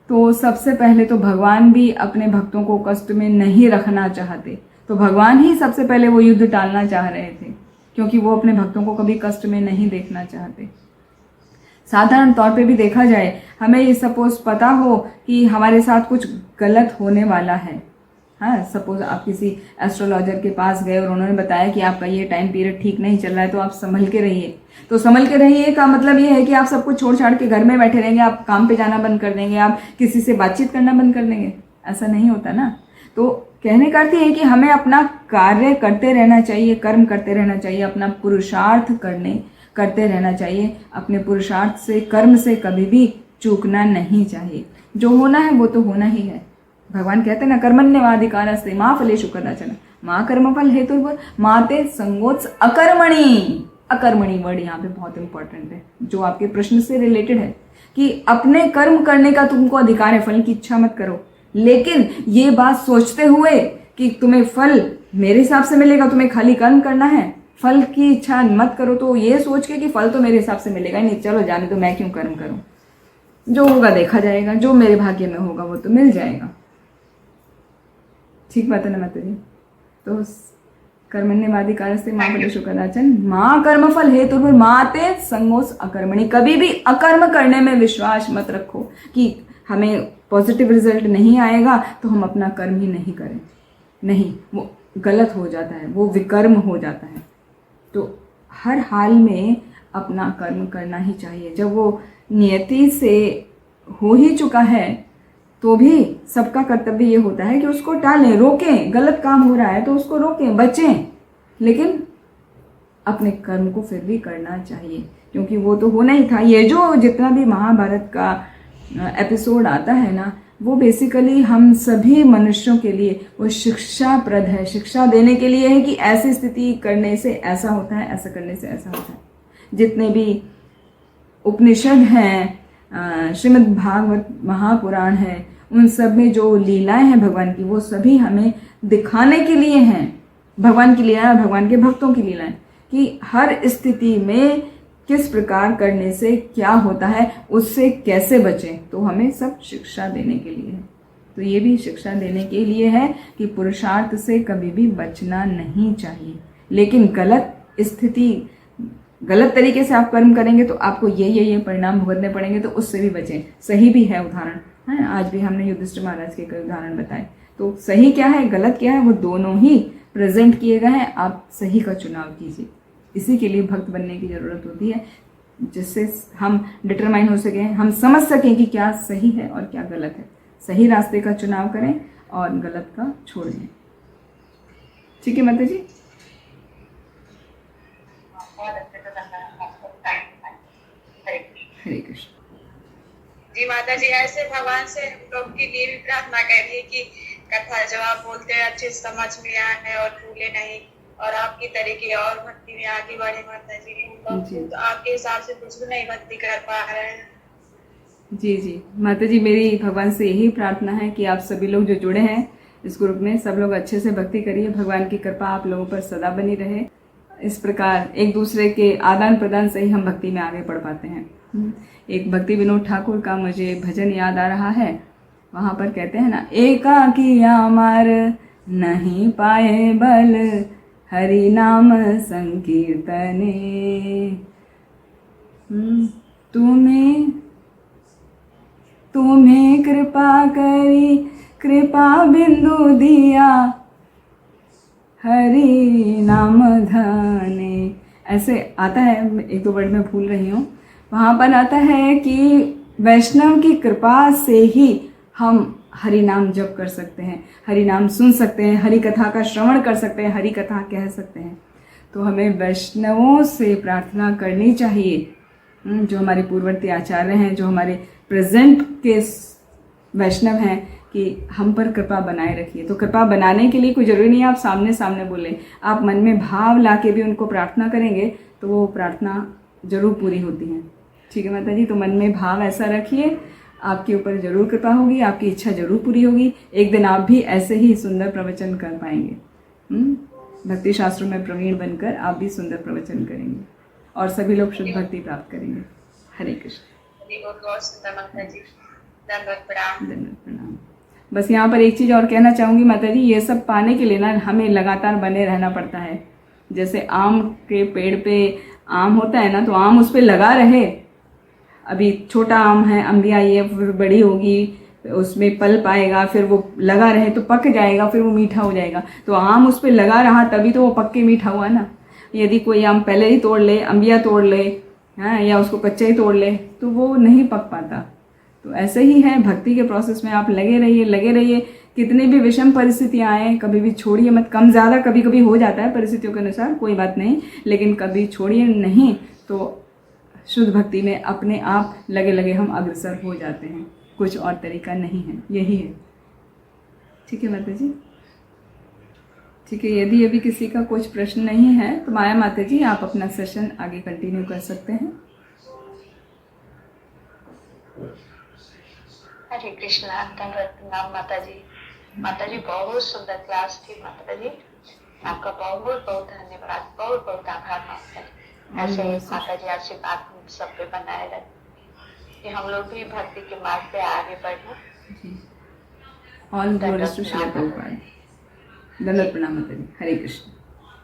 तो सबसे पहले तो भगवान भी अपने भक्तों को कष्ट में नहीं रखना चाहते, तो भगवान ही सबसे पहले वो युद्ध टालना चाह रहे थे, क्योंकि वो अपने भक्तों को कभी कष्ट में नहीं देखना चाहते। साधारण तौर पे भी देखा जाए, हमें ये सपोज पता हो कि हमारे साथ कुछ गलत होने वाला है, हाँ, सपोज आप किसी एस्ट्रोलॉजर के पास गए और उन्होंने बताया कि आपका ये टाइम पीरियड ठीक नहीं चल रहा है, तो आप संभल के रहिए। तो संभल के रहिए का मतलब ये है कि आप सब कुछ छोड़ छाड़ के घर में बैठे रहेंगे, आप काम पे जाना बंद कर देंगे, आप किसी से बातचीत करना बंद कर देंगे? ऐसा नहीं होता ना। तो कहने का अर्थ है कि हमें अपना कार्य करते रहना चाहिए, कर्म करते रहना चाहिए, अपना पुरुषार्थ करते रहना चाहिए, अपने पुरुषार्थ से, कर्म से कभी भी चूकना नहीं चाहिए। जो होना है वो तो होना ही है। भगवान कहते हैं ना, कर्मण्यवाधिकारस्ते मा फलेषु कदाचन मां कर्मफल हेतुर्भुः माते संगोत्स अकर्मणि। अकर्मणि वर्ड यहाँ पे बहुत इंपॉर्टेंट है, जो आपके प्रश्न से रिलेटेड है, कि अपने कर्म करने का तुमको अधिकार है, फल की इच्छा मत करो, लेकिन ये बात सोचते हुए कि तुम्हें फल मेरे हिसाब से मिलेगा, तुम्हें खाली कर्म करना है, फल की इच्छा मत करो। तो ये सोच के कि फल तो मेरे हिसाब से मिलेगा ही नहीं, चलो जाने दो, मैं क्यों कर्म करूं, जो होगा देखा जाएगा, जो मेरे भाग्य में होगा वो तो मिल जाएगा। ठीक बात है ना माता जी? तो कर्मण्यवाधिकारस्ते मां फलेषु कदाचन मां कर्मफल हेतुर्माते संगोस अकर्मणि। कभी भी अकर्म करने में विश्वास मत रखो कि हमें पॉजिटिव रिजल्ट नहीं आएगा तो हम अपना कर्म ही नहीं करें। नहीं, वो गलत हो जाता है, वो विकर्म हो जाता है। तो हर हाल में अपना कर्म करना ही चाहिए। जब वो नियति से हो ही चुका है तो भी सबका कर्तव्य ये होता है कि उसको टालें, रोकें। गलत काम हो रहा है तो उसको रोकें, बचें, लेकिन अपने कर्म को फिर भी करना चाहिए, क्योंकि वो तो होना ही था। ये जो जितना भी महाभारत का एपिसोड आता है ना, वो बेसिकली हम सभी मनुष्यों के लिए वो शिक्षाप्रद है, शिक्षा देने के लिए है कि ऐसी स्थिति करने से ऐसा होता है, ऐसा करने से ऐसा होता है। जितने भी उपनिषद हैं, श्रीमद् भागवत महापुराण है, उन सब में जो लीलाएं हैं भगवान की, वो सभी हमें दिखाने के लिए हैं। भगवान की लीलाएं, भगवान के भक्तों की लीलाएं, कि हर स्थिति में किस प्रकार करने से क्या होता है, उससे कैसे बचें। तो हमें सब शिक्षा देने के लिए है। तो ये भी शिक्षा देने के लिए है कि पुरुषार्थ से कभी भी बचना नहीं चाहिए। लेकिन गलत स्थिति, गलत तरीके से आप कर्म करेंगे तो आपको ये परिणाम भुगतने पड़ेंगे, तो उससे भी बचें। सही भी है उदाहरण, है आज भी हमने युधिष्ठिर महाराज के कई उदाहरण बताए। तो सही क्या है, गलत क्या है, वो दोनों ही प्रेजेंट किए गए हैं। आप सही का चुनाव कीजिए। इसी के लिए भक्त बनने की जरूरत होती है, जिससे हम डिटरमाइन हो सकें, हम समझ सकें कि क्या सही है और क्या गलत है। सही रास्ते का चुनाव करें और गलत का छोड़ दें। ठीक है माता जी? हरे कृष्ण। जी माता जी, ऐसे भगवान से हम लोग के लिए भी प्रार्थना करिए कि कथा जब आप बोलते हैं अच्छे समझ में आए और भूले नहीं, और आपकी तरीके और भक्ति में आगे बढ़े माता जी। हम लोग तो आपके हिसाब से कुछ भी नहीं भक्ति कर पा रहे हैं। जी जी माता जी, मेरी भगवान से यही प्रार्थना है कि आप सभी लोग जो जुड़े हैं इस ग्रुप में, सब लोग अच्छे से भक्ति करिए। भगवान की कृपा आप लोगों पर सदा बनी रहे। इस प्रकार एक दूसरे के आदान प्रदान से ही हम भक्ति में आगे बढ़ पाते हैं। एक भक्ति विनोद ठाकुर का मुझे भजन याद आ रहा है। वहां पर कहते हैं ना, एकाकी अमर नहीं पाए बल, हरि नाम संकीर्तने। तुम्हें कृपा करी, कृपा बिंदु दिया, हरि नाम धने। ऐसे आता है, एक दो वर्ड में भूल रही हूँ। वहाँ पर आता है कि वैष्णव की कृपा से ही हम हरि नाम जप कर सकते हैं, हरि नाम सुन सकते हैं, हरि कथा का श्रवण कर सकते हैं, हरि कथा कह सकते हैं। तो हमें वैष्णवों से प्रार्थना करनी चाहिए, जो हमारे पूर्ववर्ती आचार्य हैं, जो हमारे प्रेजेंट के वैष्णव हैं, कि हम पर कृपा बनाए रखिए। तो कृपा बनाने के लिए कोई जरूरी नहीं है आप सामने सामने बोलें, आप मन में भाव ला के भी उनको प्रार्थना करेंगे तो वो प्रार्थना जरूर पूरी होती है। ठीक है माता जी? तो मन में भाव ऐसा रखिए, आपके ऊपर जरूर कृपा होगी, आपकी इच्छा जरूर पूरी होगी। एक दिन आप भी ऐसे ही सुंदर प्रवचन कर पाएंगे। भक्ति शास्त्रों में प्रवीण बनकर आप भी सुंदर प्रवचन करेंगे और सभी लोग शुद्ध भक्ति प्राप्त करेंगे। हरे कृष्ण। धन्यवाद, प्रणाम। बस यहाँ पर एक चीज और कहना चाहूंगी माता जी, ये सब पाने के लिए ना हमें लगातार बने रहना पड़ता है। जैसे आम के पेड़ पे आम होता है ना, तो आम उस पे लगा रहे। अभी छोटा आम है, अम्बिया ये फिर बड़ी होगी, उसमें पल्प आएगा, फिर वो लगा रहे तो पक जाएगा, फिर वो मीठा हो जाएगा। तो आम उस पे लगा रहा तभी तो वो पक के मीठा हुआ ना। यदि कोई आम पहले ही तोड़ ले, अम्बिया तोड़ ले, हाँ, या उसको कच्चा ही तोड़ ले, तो वो नहीं पक पाता। तो ऐसे ही है भक्ति के प्रोसेस में, आप लगे रहिए। कितनी भी विषम परिस्थितियां आए, कभी भी छोड़िए मत। कम ज़्यादा कभी कभी हो जाता है परिस्थितियों के अनुसार, कोई बात नहीं, लेकिन कभी छोड़िए नहीं। तो शुद्ध भक्ति में अपने आप लगे हम अग्रसर हो जाते हैं। कुछ और तरीका नहीं है, यही है। ठीक है माता जी? ठीक है, यदि अभी किसी का कुछ प्रश्न नहीं है तो माया माता जी आप अपना सेशन आगे कंटिन्यू कर सकते हैं। हरे कृष्णा। धन्यवाद माता जी। माता जी बहुत सुंदर क्लास थी माता जी, आपका बहुत बहुत धन्यवाद, बहुत बहुत आभार माता जी। ऐसे माता जी आशीर्वाद सब पे बनाए रहे। कि हम लोग भी भक्ति के मार्ग पे आगे बढ़े। जी, all glories to Srila Prabhupada. दंडवत प्रणाम माता जी। हरे कृष्ण।